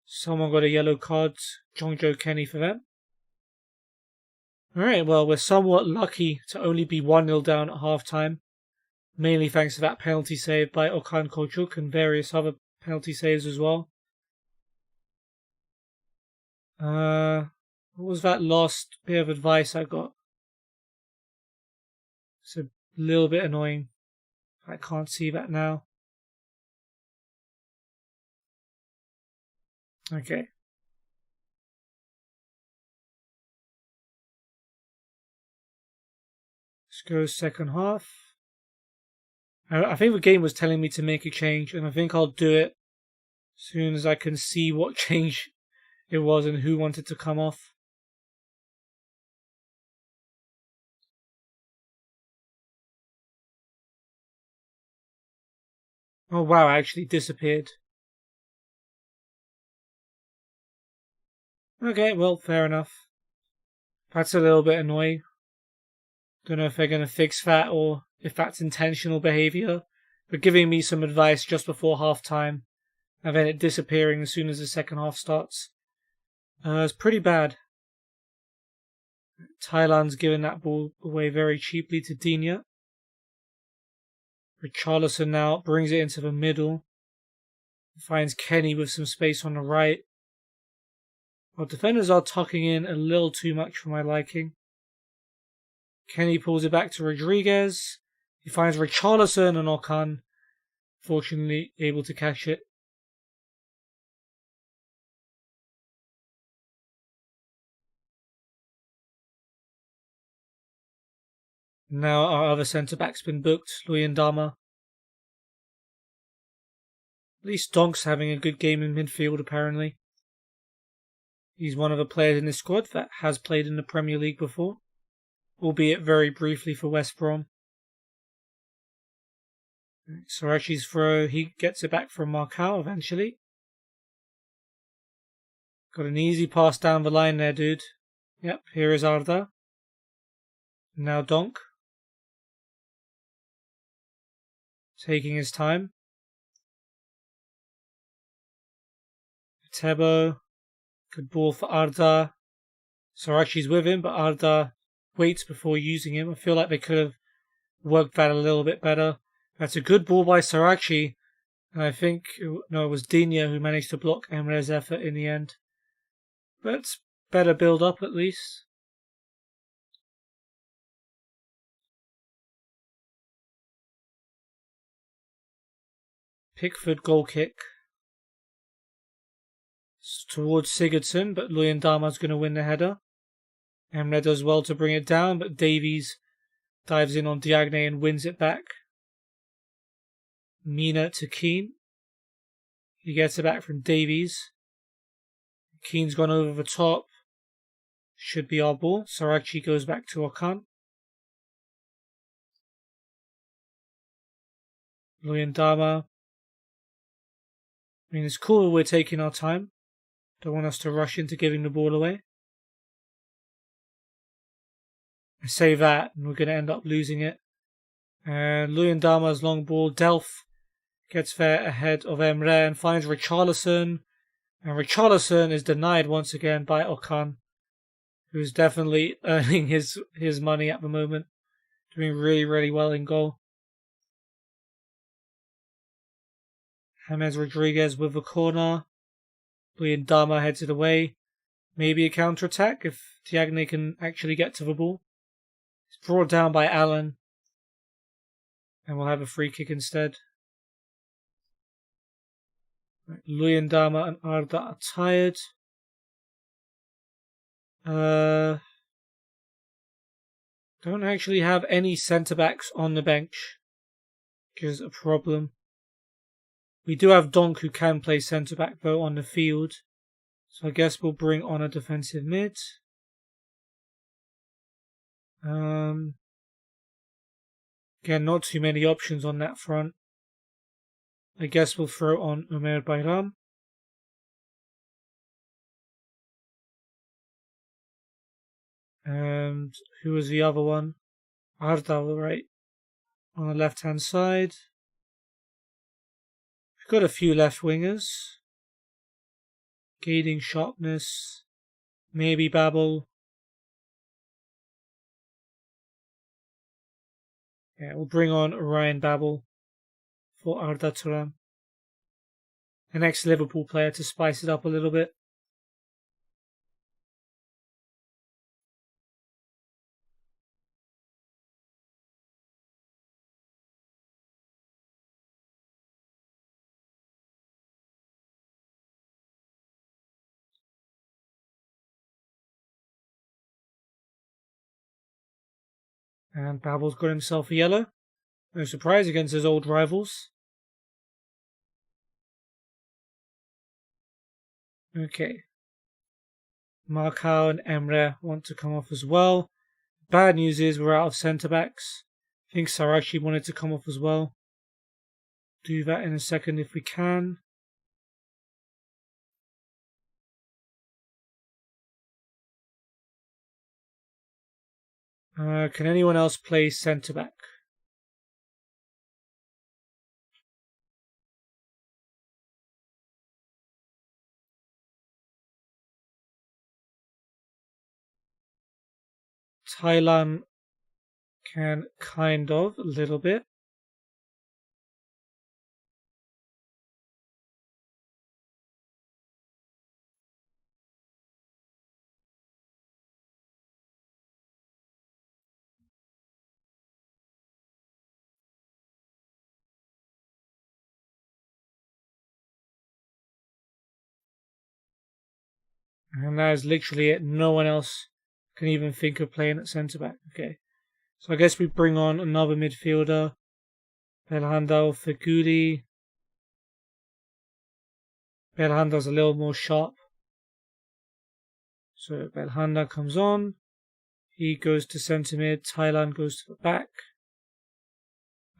Speaker 1: Someone got a yellow card. Jongjo Kenny for them. Alright, well, we're somewhat lucky to only be 1-0 down at half-time. Mainly thanks to that penalty save by Okan Koçuk and various other penalty saves as well. What was that last bit of advice I got? It's a little bit annoying. I can't see that now. Okay. Let's go second half. I think the game was telling me to make a change, and I think I'll do it as soon as I can see what change it was and who wanted to come off. Oh wow, I actually disappeared. Okay, well, fair enough. That's a little bit annoying. Don't know if they're going to fix that or if that's intentional behaviour. But giving me some advice just before half time and then it disappearing as soon as the second half starts. It's pretty bad. Thailand's given that ball away very cheaply to Digne. Richarlison now brings it into the middle. Finds Kenny with some space on the right. Well, defenders are tucking in a little too much for my liking. Kenny pulls it back to Rodriguez. He finds Richarlison and Okan, fortunately, able to catch it. Now our other centre-back's been booked, Luyendama. At least Donk's having a good game in midfield, apparently. He's one of the players in this squad that has played in the Premier League before, albeit very briefly for West Brom. Sorachi's throw, he gets it back from Markow eventually. Got an easy pass down the line there, dude. Yep, here is Arda. Now Donk. Taking his time. Tebo. Good ball for Arda. Sorachi's with him, but Arda waits before using him. I feel like they could have worked that a little bit better. That's a good ball by Sorachi. And I think, no, it was Dinya who managed to block Emre's effort in the end. But better build up at least. Pickford goal kick. It's towards Sigurdsson, but Luyendama's going to win the header. Emre does well to bring it down, but Davies dives in on Diagne and wins it back. Mina to Keane. He gets it back from Davies. Keane's gone over the top. Should be our ball. Sorachi goes back to Okan. Luyendama. I mean, it's cool we're taking our time. Don't want us to rush into giving the ball away. I say that, and we're going to end up losing it. And Luyendama's long ball. Delph gets there ahead of Emre and finds Richarlison. And Richarlison is denied once again by Okan, who's definitely earning his money at the moment. Doing really, really well in goal. James Rodriguez with the corner. Luyendama heads it away. Maybe a counter-attack if Diagne can actually get to the ball. It's brought down by Allen. And we'll have a free kick instead. Right, Luyendama and Arda are tired. Don't actually have any centre-backs on the bench, which is a problem. We do have Donk who can play centre-back though on the field. So I guess we'll bring on a defensive mid. Again, not too many options on that front. I guess we'll throw on Umer Bayram. And who was the other one? Arda, right, on the left-hand side. We've got a few left wingers. Gating sharpness. Maybe Babel. Yeah, we'll bring on Ryan Babel for Arda Turan. An ex-Liverpool player to spice it up a little bit. And Babel's got himself a yellow. No surprise against his old rivals. Okay. Markow and Emre want to come off as well. Bad news is we're out of centre-backs. I think Sorachi wanted to come off as well. Do that in a second if we can. Can anyone else play centre-back? Thailand can kind of, a little bit. And that is literally it. No one else can even think of playing at centre-back. Okay. So I guess we bring on another midfielder. Belhanda or Feguli. Belhanda's a little more sharp. So Belhanda comes on. He goes to centre mid. Thailand goes to the back.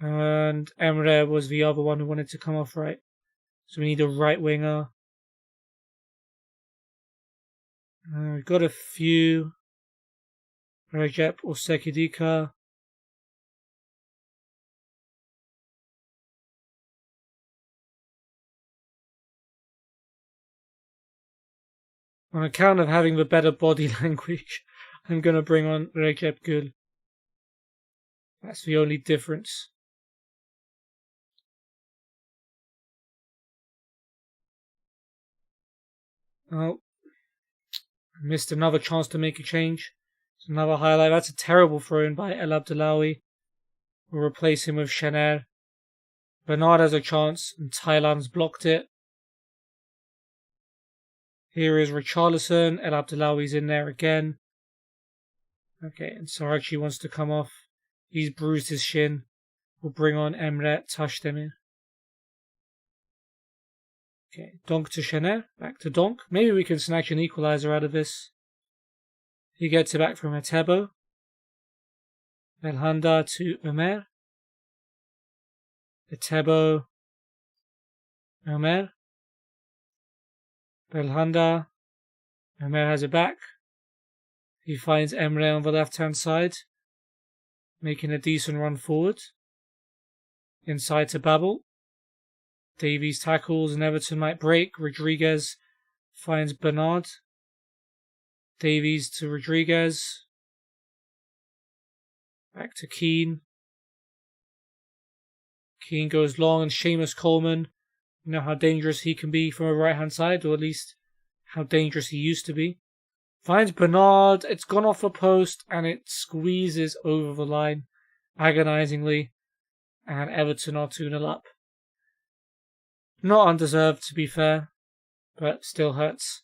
Speaker 1: And Emre was the other one who wanted to come off right. So we need a right winger. We've got a few. Recep or Sekidika. On account of having the better body language, I'm going to bring on Recep Gül. That's the only difference. Oh, missed another chance to make a change. It's another highlight. That's a terrible throw in by El Abdelawi. We'll replace him with Shener. Bernard has a chance, and Thailand's blocked it. Here is Richarlison. El Abdelawi's in there again. Okay, and Sarachi wants to come off. He's bruised his shin. We'll bring on Emre Tashdemir. Okay, Donk to Shener. Back to Donk. Maybe we can snatch an equalizer out of this. He gets it back from Etebo. Belhanda to Ömer. Etebo. Ömer. Belhanda. Ömer has it back. He finds Emre on the left-hand side, making a decent run forward. Inside to Babel. Davies tackles and Everton might break. Rodriguez finds Bernard. Davies to Rodriguez. Back to Keane. Keane goes long and Seamus Coleman. You know how dangerous he can be from a right-hand side, or at least how dangerous he used to be. Finds Bernard. It's gone off the post and it squeezes over the line agonizingly. And Everton are 2-0 up. Not undeserved, to be fair, but still hurts.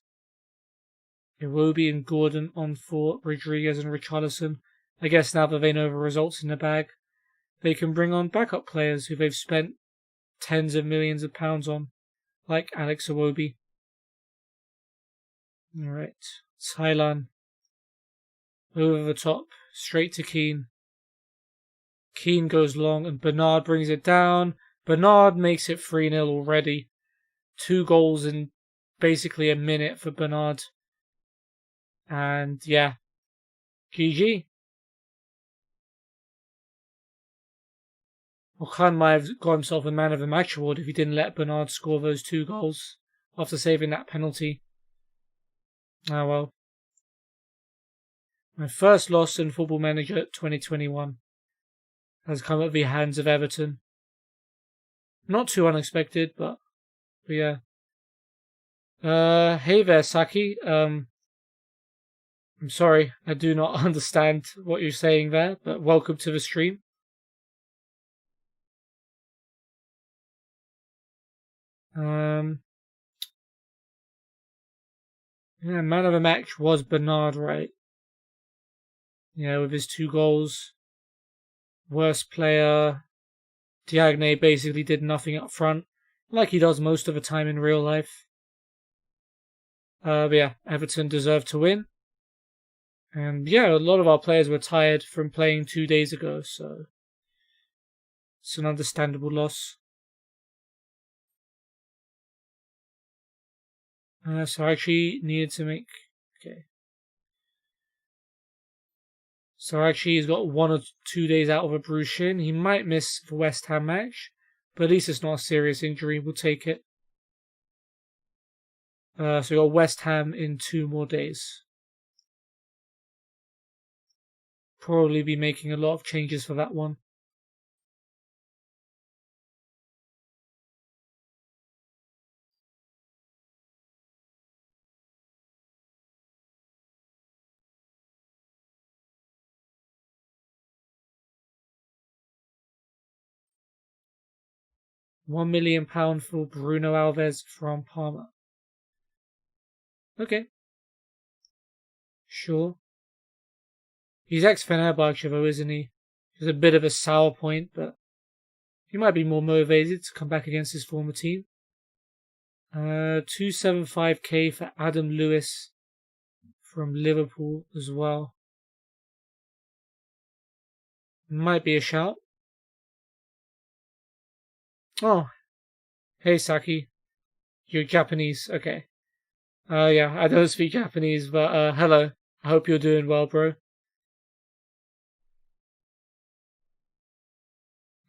Speaker 1: Iwobi and Gordon on for Rodriguez and Richarlison. I guess now that they know the results in the bag, they can bring on backup players who they've spent tens of millions of pounds on, like Alex Iwobi. Alright, Thailand. Over the top, straight to Keane. Keane goes long and Bernard brings it down. Bernard makes it 3-0 already. 2 goals in basically a minute for Bernard. And yeah, GG. Okan might have got himself a man of the match award if he didn't let Bernard score those 2 goals after saving that penalty. Ah well. My first loss in Football Manager 2021 has come at the hands of Everton. Not too unexpected, but yeah. Hey there, Saki. I'm sorry, I do not understand what you're saying there, but welcome to the stream. Yeah, man of the match was Bernard, right? Yeah, with his 2 goals. Worst player, Diagne basically did nothing up front, like he does most of the time in real life. But yeah, Everton deserved to win. And yeah, a lot of our players were tired from playing 2 days ago, so it's an understandable loss. So I actually needed to make... Okay. So actually he's got 1 or 2 days out of a bruised shin. He might miss the West Ham match, but at least it's not a serious injury. We'll take it. So we got West Ham in 2 more days. Probably be making a lot of changes for that one. £1 million for Bruno Alves from Parma. Okay. Sure. He's ex-Fenerbahce though, isn't he? He's a bit of a sour point, but he might be more motivated to come back against his former team. 275k for Adam Lewis from Liverpool as well. Might be a shout. Oh, hey Saki. You're Japanese. Okay. Yeah, I don't speak Japanese, but hello. I hope you're doing well, bro.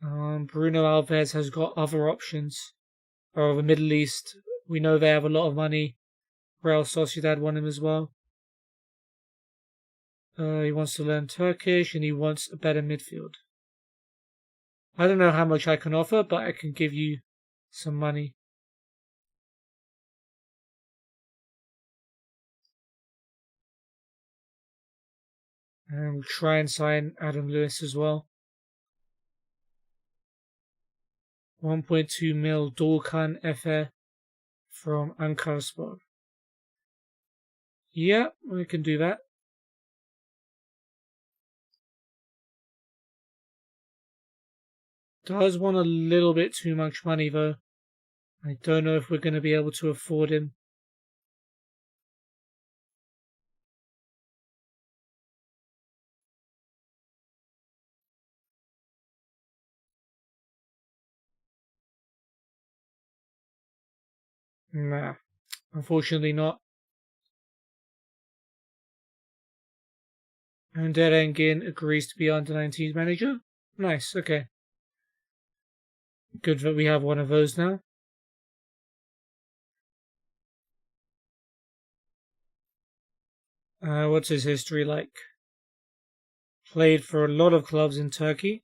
Speaker 1: Bruno Alves has got other options. Or the Middle East. We know they have a lot of money. Real Sociedad want him as well. He wants to learn Turkish and he wants a better midfield. I don't know how much I can offer, but I can give you some money. And we'll try and sign Adam Lewis as well. 1.2 mil Doğukan Efe from Ankaraspor. Yeah, we can do that. Does want a little bit too much money though. I don't know if we're going to be able to afford him. Nah, unfortunately not. And Engin agrees to be under 19s manager. Nice, okay. Good that we have one of those now. What's his history like? Played for a lot of clubs in Turkey.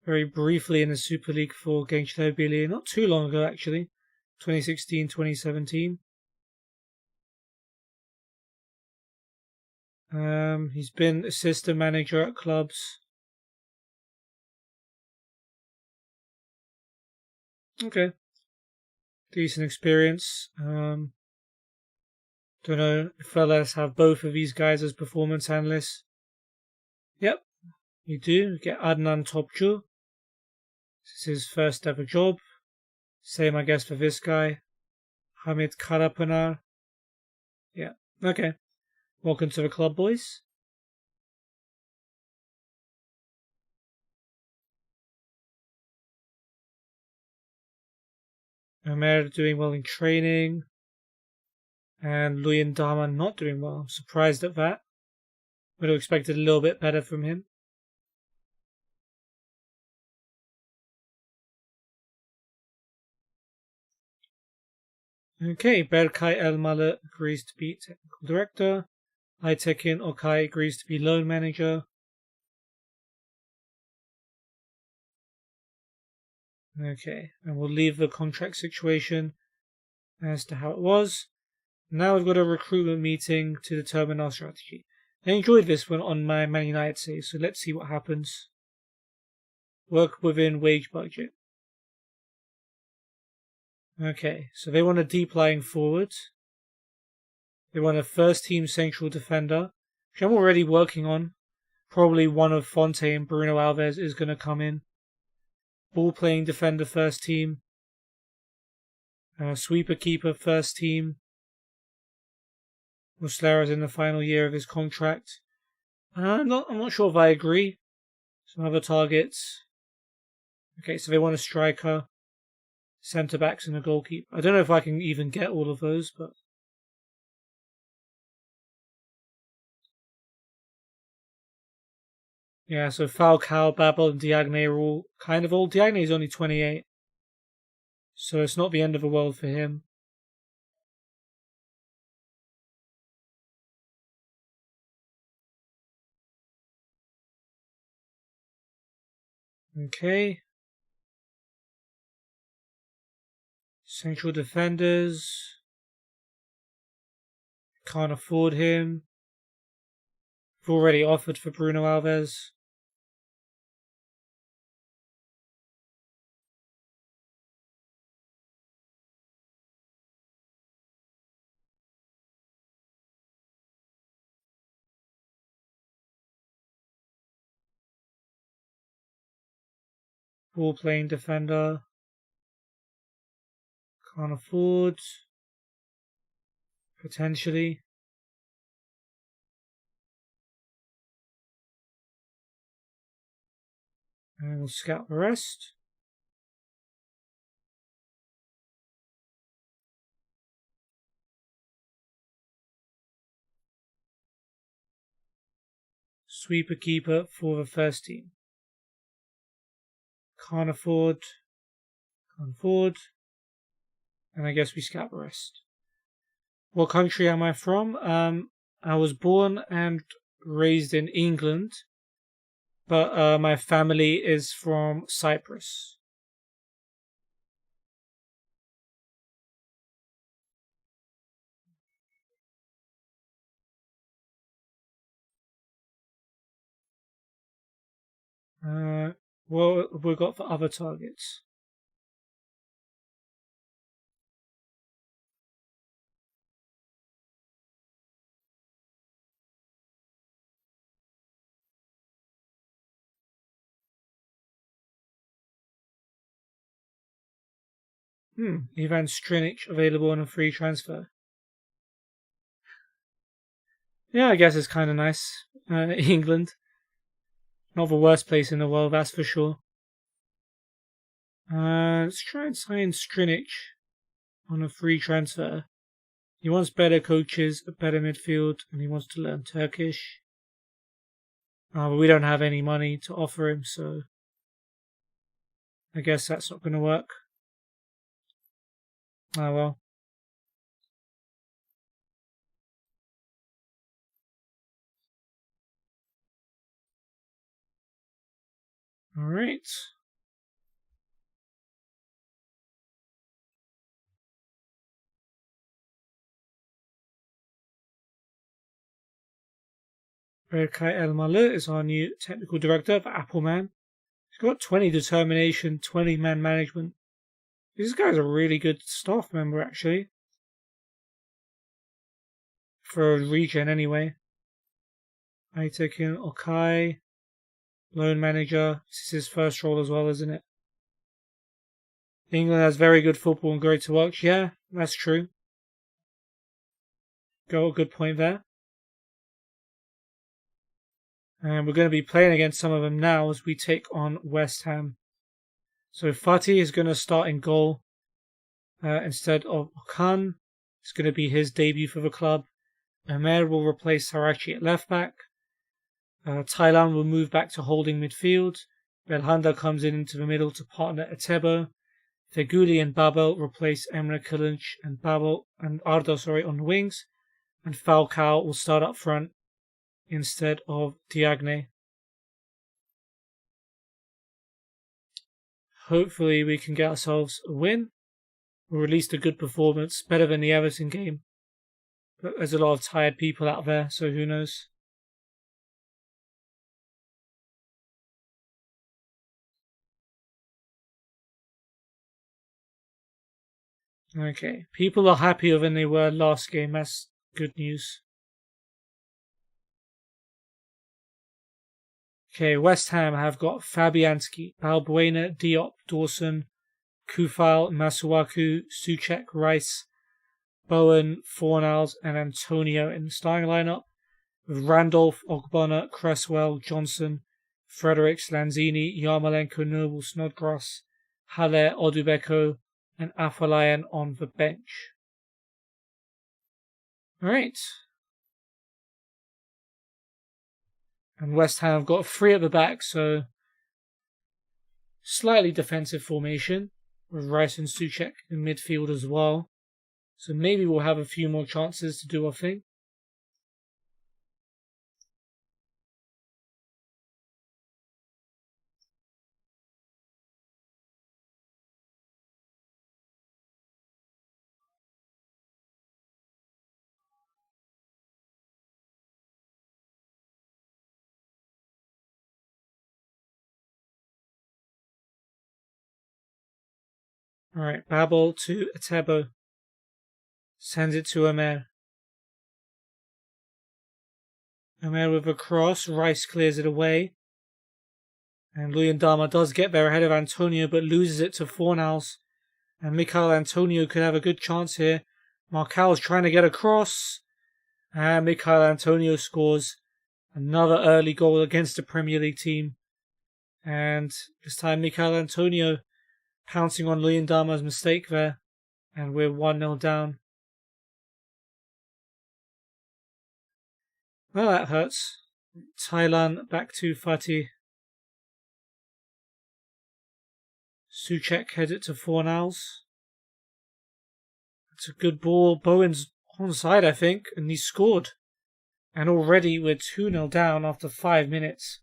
Speaker 1: Very briefly in the Super League for Gençler Birliği, not too long ago actually. 2016, 2017. He's been assistant manager at clubs. Okay. Decent experience. Don't know if fellas have both of these guys as performance analysts. Yep, you do. You get Adnan Topçu. This is his first ever job. Same, I guess, for this guy. Hamit Karapınar. Yeah, okay. Welcome to the club, boys. Ömer doing well in training. And Luyan Daman not doing well. I'm surprised at that. Would have expected a little bit better from him. Okay, Berkay Elmalı agrees to be technical director. Aytekin Okay agrees to be loan manager. Okay, and we'll leave the contract situation as to how it was. Now we've got a recruitment meeting to determine our strategy. I enjoyed this one on my Man United save, so let's see what happens. Work within wage budget. Okay, so they want a deep lying forward. They want a first team central defender, which I'm already working on. Probably one of Fonte and Bruno Alves is going to come in. Ball playing defender first team. Sweeper keeper first team. Muslera's in the final year of his contract. I'm not sure if I agree. Some other targets. Okay, so they want a striker, centre backs, and a goalkeeper. I don't know if I can even get all of those, but yeah. So Falcao, Babel, and Diagne are all kind of old. Diagne is only 28, so it's not the end of the world for him. Okay. Central defenders. Can't afford him. We've already offered for Bruno Alves. Ball playing defender. Can't afford. Potentially. And we'll scout the rest. Sweeper keeper for the first team. Can't afford. And I guess we scout the rest. What country am I from? I was born and raised in England, but my family is from Cyprus. What have we got for other targets? Ivan Strinic available on a free transfer. Yeah, I guess it's kind of nice. England. Not the worst place in the world, that's for sure. Let's try and sign Strinic on a free transfer. He wants better coaches, a better midfield, and he wants to learn Turkish. But we don't have any money to offer him, so I guess that's not going to work. Oh well. Alright. Berkay Elmalı is our new technical director for Appleman. He's got 20 determination, 20 man management. This guy's a really good staff member, actually. For a region, anyway. Aytekin Okay. Loan manager. This is his first role as well, isn't it? England has very good football and great to watch. Yeah, that's true. Got a good point there. And we're going to be playing against some of them now as we take on West Ham. So Fatih is going to start in goal instead of Okan. It's going to be his debut for the club. Ömer will replace Sarachi at left back. Thailand will move back to holding midfield. Belhanda comes into the middle to partner Etebo. Feguli and Babel replace Emre Kılınç and Arda on the wings. And Falcao will start up front instead of Diagne. Hopefully we can get ourselves a win, or at least a good performance, better than the Everton game. But there's a lot of tired people out there, so who knows. Okay, people are happier than they were last game, that's good news. Okay, West Ham have got Fabianski, Balbuena, Diop, Dawson, Kufal, Masuaku, Soucek, Rice, Bowen, Fornals, and Antonio in the starting lineup, with Randolph, Ogbonna, Cresswell, Johnson, Fredericks, Lanzini, Yarmolenko, Noble, Snodgrass, Haller, Odubeko, and Afolayan on the bench. Alright. And West Ham have got 3 at the back, so slightly defensive formation with Rice and Soucek in midfield as well. So maybe we'll have a few more chances to do our thing. Alright, Babel to Etebo. Sends it to Ömer. Ömer with a cross. Rice clears it away. And Luyendama does get there ahead of Antonio, but loses it to Fornals. And Michail Antonio could have a good chance here. Marcal's trying to get across. And Michail Antonio scores another early goal against the Premier League team. And this time Michail Antonio pouncing on Luyendama's mistake there. And we're 1-0 down. Well, that hurts. Thailand back to Fatih. Souček heads it to Fornals. It's a good ball. Bowen's onside, I think, and he scored. And already we're 2-0 down after 5 minutes.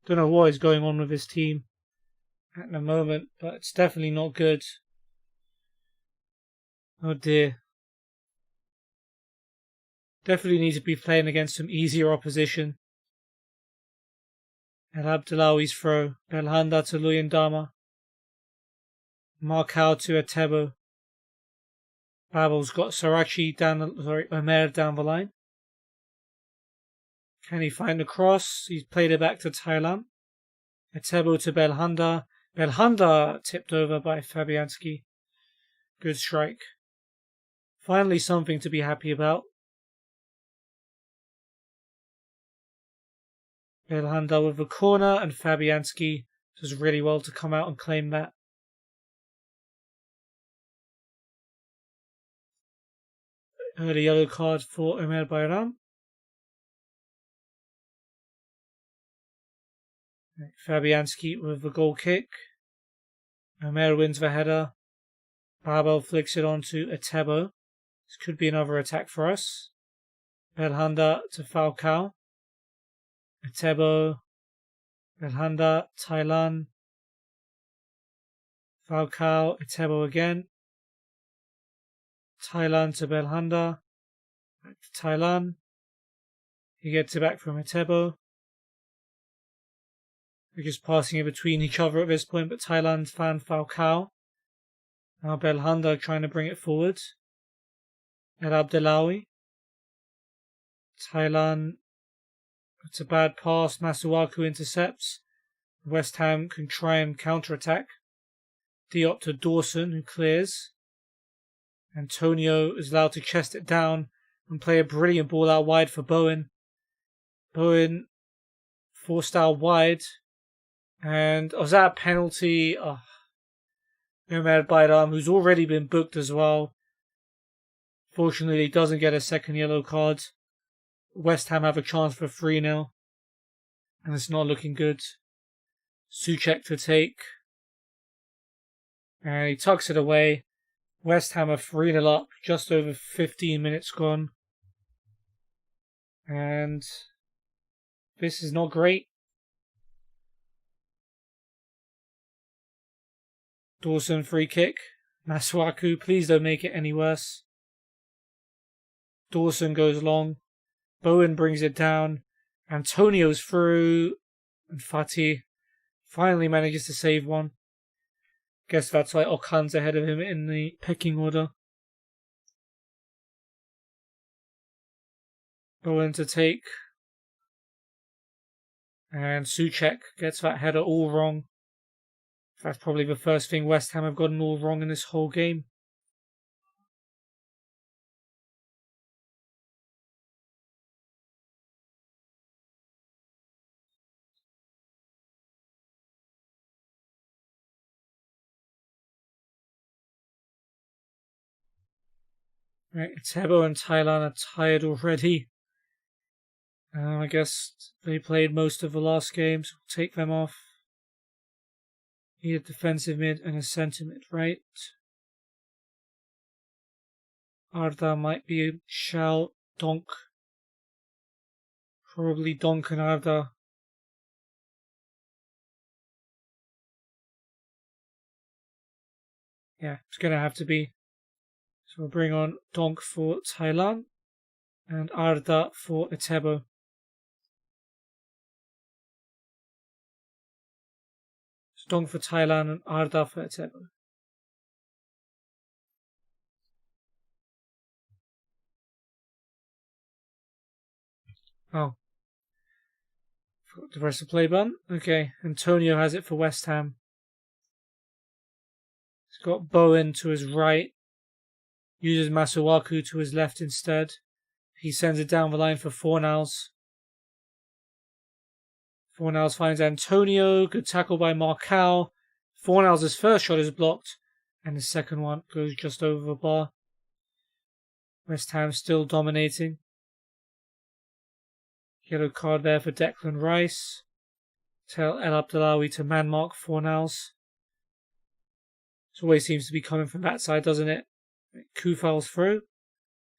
Speaker 1: Don't know what is going on with his team at the moment, but it's definitely not good. Oh dear. Definitely need to be playing against some easier opposition. El Abdelawi's throw. Belhanda to Luyendama. Marcao to Atebo. Babel's got Omer down the line. Can he find the cross? He's played it back to Thailand. Atebo to Belhanda. Belhanda tipped over by Fabianski. Good strike. Finally something to be happy about. Belhanda with the corner, and Fabianski does really well to come out and claim that. Early yellow card for Omer Bayram. Fabianski with the goal kick. Omer wins the header. Babel flicks it on to Atebo. This could be another attack for us. Belhanda to Falcao. Atebo. Belhanda. Thailand. Falcao. Atebo again. Thailand to Belhanda. Back to Thailand. He gets it back from Atebo. They're just passing it between each other at this point, but Thailand found Falcao. Now Belhanda trying to bring it forward. El Abdelawi. Thailand. It's a bad pass. Masuaku intercepts. West Ham can try and counter-attack. Diop to Dawson, who clears. Antonio is allowed to chest it down and play a brilliant ball out wide for Bowen. Bowen forced out wide. And was that a penalty? Omer Bayram, who's already been booked as well. Fortunately, he doesn't get a second yellow card. West Ham have a chance for 3-0. And it's not looking good. Souček to take. And he tucks it away. West Ham are 3-0 up, just over 15 minutes gone. And this is not great. Dawson free kick. Masuaku, please don't make it any worse. Dawson goes long. Bowen brings it down. Antonio's through. And Fatih finally manages to save one. Guess that's why Okan's ahead of him in the pecking order. Bowen to take. And Souček gets that header all wrong. That's probably the first thing West Ham have gotten all wrong in this whole game. Right, Atebo and Thailand are tired already. I guess they played most of the last game, so we'll take them off. Need a defensive mid and a centre mid, right? Arda might be a shout. Donk. Probably Donk and Arda. Yeah, it's going to have to be. So we'll bring on Donk for Thailand and Arda for Atebo. So Donk for Thailand and Arda for Atebo. Oh. Forgot to press the play button. Okay, Antonio has it for West Ham. He's got Bowen to his right. Uses Masuaku to his left instead. He sends it down the line for Fornals. Fornals finds Antonio. Good tackle by Marcao. Fornals' first shot is blocked. And the second one goes just over the bar. West Ham still dominating. Yellow card there for Declan Rice. Tell El Abdelawi to man mark Fornals. It always seems to be coming from that side, doesn't it? Kufal's through.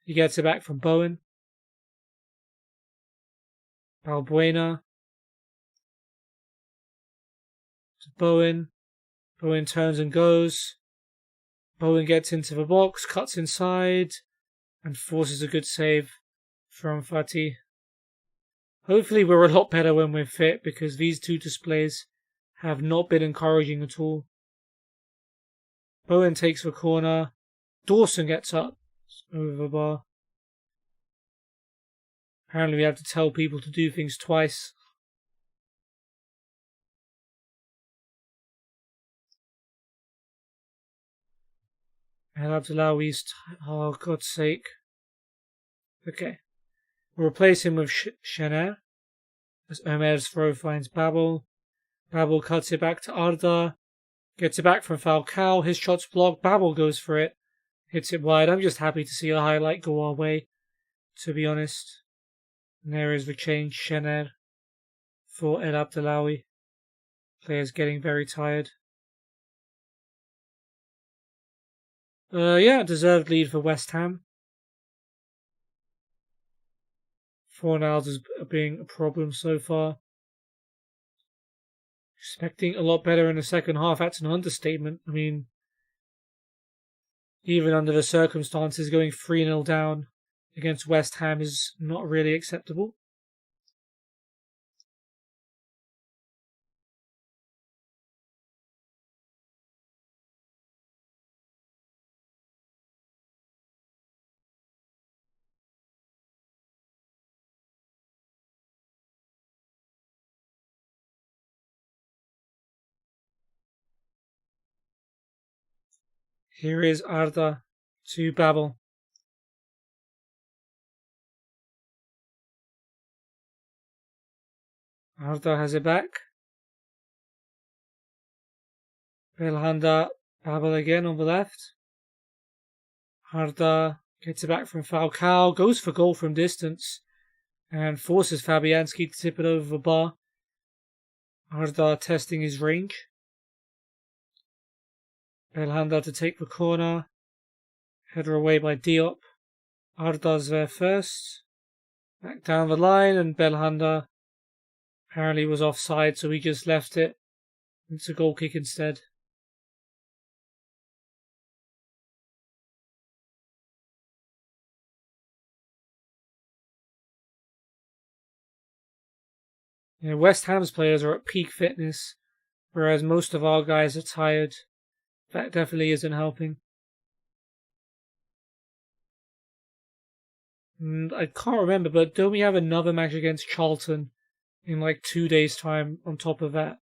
Speaker 1: He gets it back from Bowen. Balbuena. To Bowen. Bowen turns and goes. Bowen gets into the box, cuts inside, and forces a good save from Fatih. Hopefully we're a lot better when we're fit, because these two displays have not been encouraging at all. Bowen takes the corner. Dawson gets up over the bar. Apparently we have to tell people to do things twice. El Abdelawi's... Oh, God's sake. Okay. We'll replace him with Shener. As Omer's throw finds Babel. Babel cuts it back to Arda. Gets it back from Falcao. His shot's blocked. Babel goes for it. Hits it wide. I'm just happy to see a highlight go our way, to be honest. And there is the change. Shener for El Abdelawi. Players getting very tired. Deserved lead for West Ham. Fornals is being a problem so far. Expecting a lot better in the second half. That's an understatement. I mean, even under the circumstances, going 3-0 down against West Ham is not really acceptable. Here is Arda to Babel. Arda has it back. Belhanda, Babel again on the left. Arda gets it back from Falcao, goes for goal from distance, and forces Fabianski to tip it over the bar. Arda testing his range. Belhanda to take the corner. Header away by Diop. Arda's there first. Back down the line, and Belhanda apparently was offside, so he just left it. It's a goal kick instead. Yeah, West Ham's players are at peak fitness, whereas most of our guys are tired. That definitely isn't helping. And I can't remember, but don't we have another match against Charlton in like 2 days' time on top of that?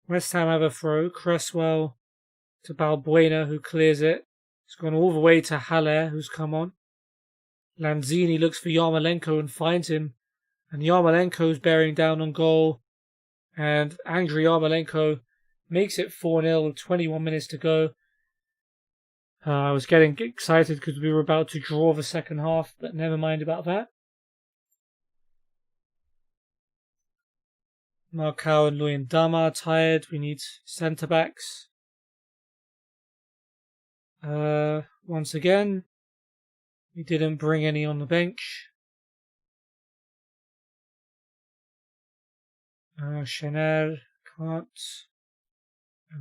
Speaker 1: West Ham have a throw. Cresswell to Balbuena, who clears it. It's gone all the way to Haller, who's come on. Lanzini looks for Yarmolenko and finds him. And Yarmolenko's bearing down on goal. And angry Yarmolenko makes it 4-0 with 21 minutes to go. I was getting excited because we were about to draw the second half, but never mind about that. Marcao and Luyendama are tired. We need centre-backs. Once again, we didn't bring any on the bench. Shener can't.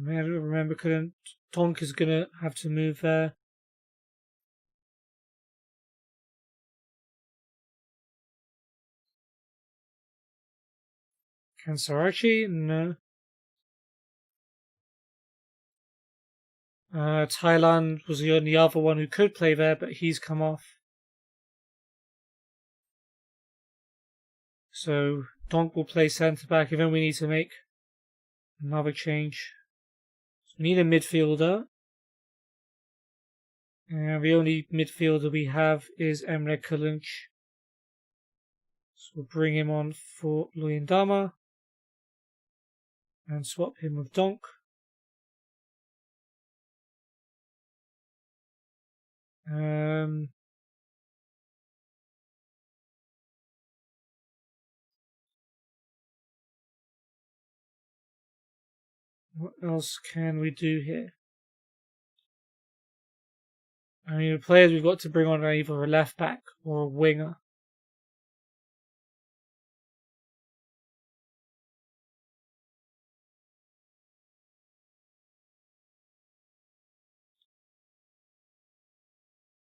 Speaker 1: Remember, couldn't. Tonk is going to have to move there. Kansarachi? No. Thailand was the only other one who could play there, but he's come off. So Donk will play centre back, and then we need to make another change. So we need a midfielder. And the only midfielder we have is Emre Kılınç. So we'll bring him on for Luyendama. And swap him with Donk. What else can we do here? I mean, the players we've got to bring on are either a left back or a winger.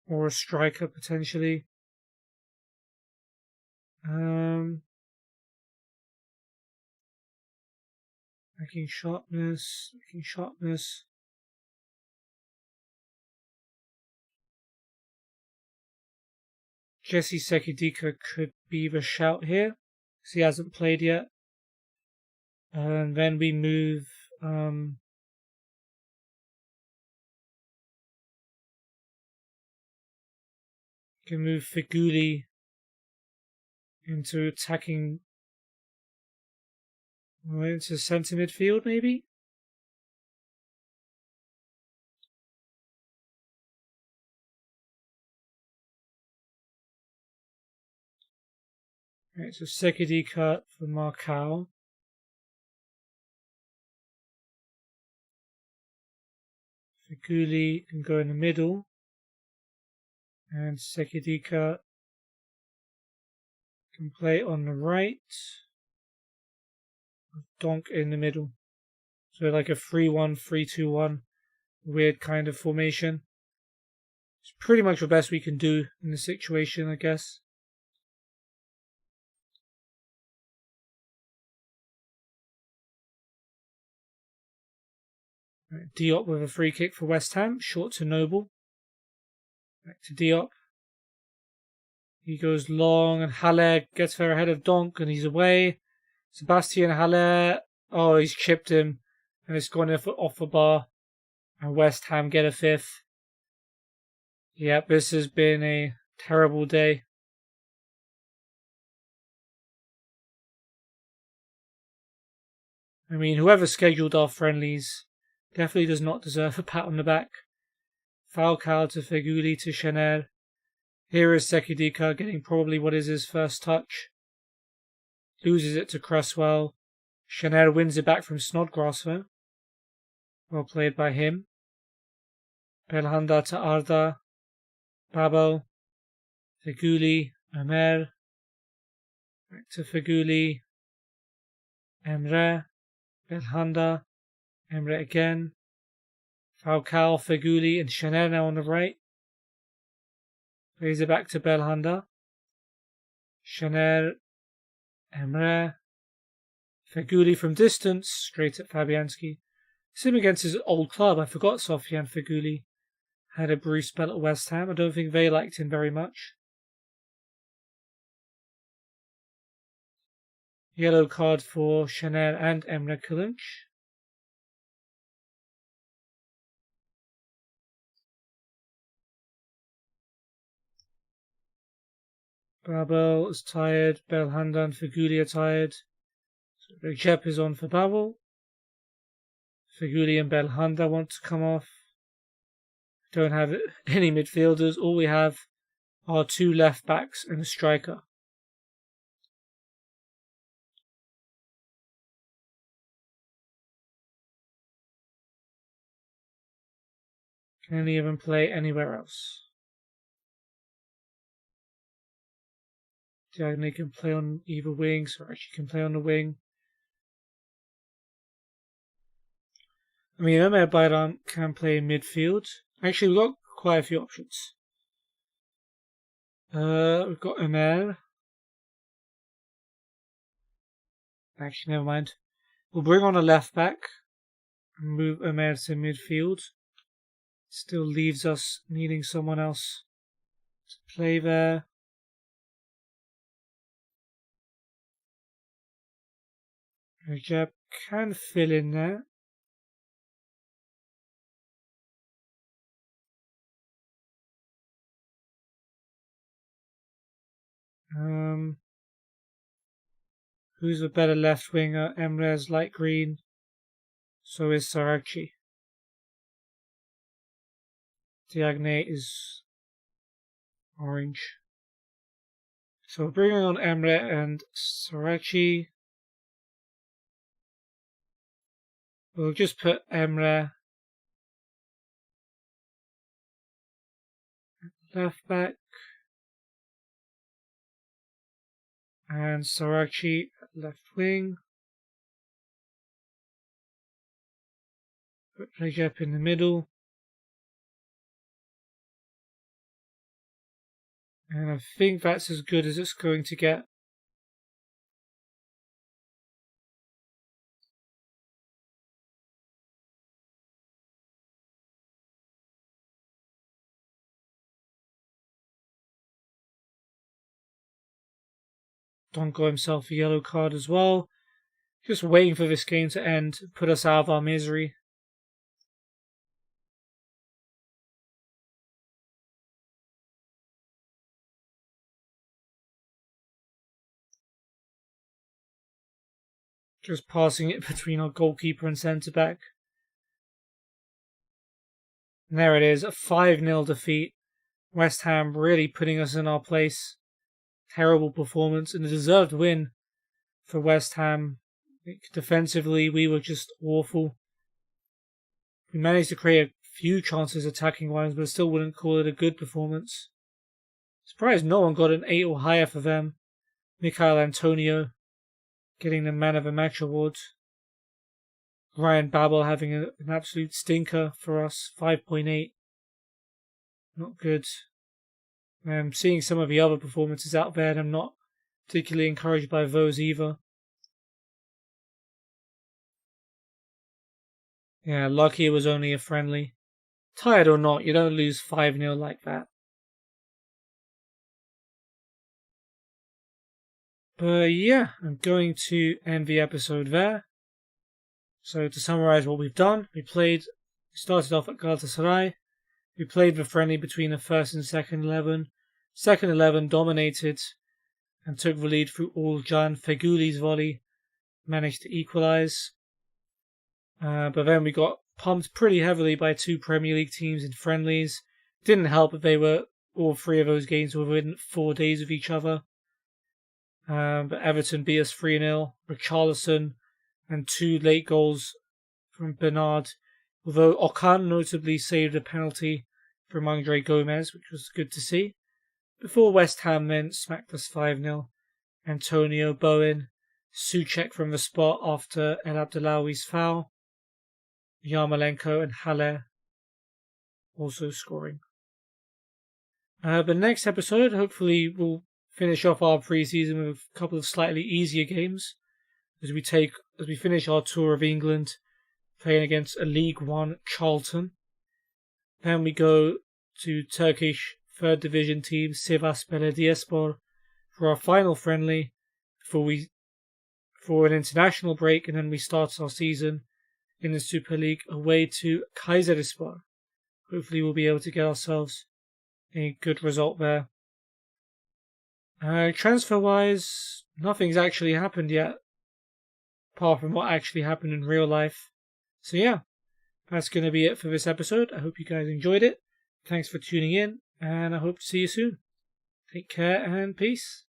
Speaker 1: Or a striker, potentially. Making sharpness. Jesse Sekidika could be the shout here, because he hasn't played yet. And then we move... can move Figuli into attacking... into centre midfield, maybe? Right, so Sekidika for Marcao. Figuli can go in the middle. And Sekidika can play on the right. Donk in the middle. So like a 3-1, 3-2-1. Weird kind of formation. It's pretty much the best we can do in the situation, I guess. Right, Diop with a free kick for West Ham. Short to Noble. Back to Diop. He goes long and Haller gets there ahead of Donk and he's away. Sebastian Haller. Oh, he's chipped him. And it's gone off the bar. And West Ham get a fifth. Yep, this has been a terrible day. I mean, whoever scheduled our friendlies definitely does not deserve a pat on the back. Falcao to Feguli to Chanel. Here is Sekidika getting probably what is his first touch. Loses it to Cresswell. Chanel wins it back from Snodgrass though. Well played by him. Belhanda to Arda. Babel. Feguli. Amer. Back to Feguli. Emre. Belhanda. Emre again. Falcao, Feguli and Chanel now on the right. Plays it back to Belhanda. Chanel. Emre. Feguli from distance. Straight at Fabianski. It's him against his old club. I forgot Sofiane Feguli had a brief spell at West Ham. I don't think they liked him very much. Yellow card for Chanel and Emre Kılınç. Babel is tired. Belhanda and Feguli are tired. So Recep is on for Babel. Feguli and Belhanda want to come off. Don't have any midfielders. All we have are 2 left backs and a striker. Can he even play anywhere else? Diagne can play on either wing, so actually can play on the wing. I mean, Ömer Bayram can play in midfield. Actually, we've got quite a few options. We've got Ömer. Actually, never mind. We'll bring on a left back and move Ömer to midfield. Still leaves us needing someone else to play there. Recep can fill in there. Who's a better left winger? Emre's light green. So is Saracchi. Diagne is orange. So we're bringing on Emre and Saracchi. We'll just put Emre left back and Sarachi at left wing. Put Recep in the middle. And I think that's as good as it's going to get. Donko himself a yellow card as well. Just waiting for this game to end, put us out of our misery. Just passing it between our goalkeeper and centre-back. And there it is, a 5-0 defeat. West Ham really putting us in our place. Terrible performance and a deserved win for West Ham. Defensively, we were just awful. We managed to create a few chances attacking-wise, but I still wouldn't call it a good performance. Surprised no one got an 8 or higher for them. Michail Antonio getting the Man of the Match award. Ryan Babel having an absolute stinker for us, 5.8. Not good. I'm seeing some of the other performances out there and I'm not particularly encouraged by those either. Yeah, lucky it was only a friendly. Tired or not, you don't lose 5-0 like that. But yeah, I'm going to end the episode there. So to summarise what we've done, we started off at Galatasaray. We played the friendly between the first and second 11. Second 11 dominated and took the lead through Olcan Feguli's volley. Managed to equalise. But then we got pumped pretty heavily by 2 Premier League teams in friendlies. Didn't help that all 3 of those games were within 4 days of each other. But Everton beat us 3-0. Richarlison and 2 late goals from Bernard. Although Okan notably saved a penalty from Andre Gomez, which was good to see. Before West Ham then smacked us 5-0. Antonio, Bowen, Souček from the spot after El Abdellawi's foul. Yarmolenko and Haller also scoring. But next episode, hopefully we'll finish off our pre-season with a couple of slightly easier games as we finish our tour of England, playing against a League One Charlton. Then we go to Turkish third division team Sivas Belediyespor for our final friendly for an international break, and then we start our season in the Super League away to Kayserispor. Hopefully we'll be able to get ourselves a good result there. Transfer-wise, nothing's actually happened yet, apart from what actually happened in real life. So yeah, that's going to be it for this episode. I hope you guys enjoyed it. Thanks for tuning in, and I hope to see you soon. Take care and peace.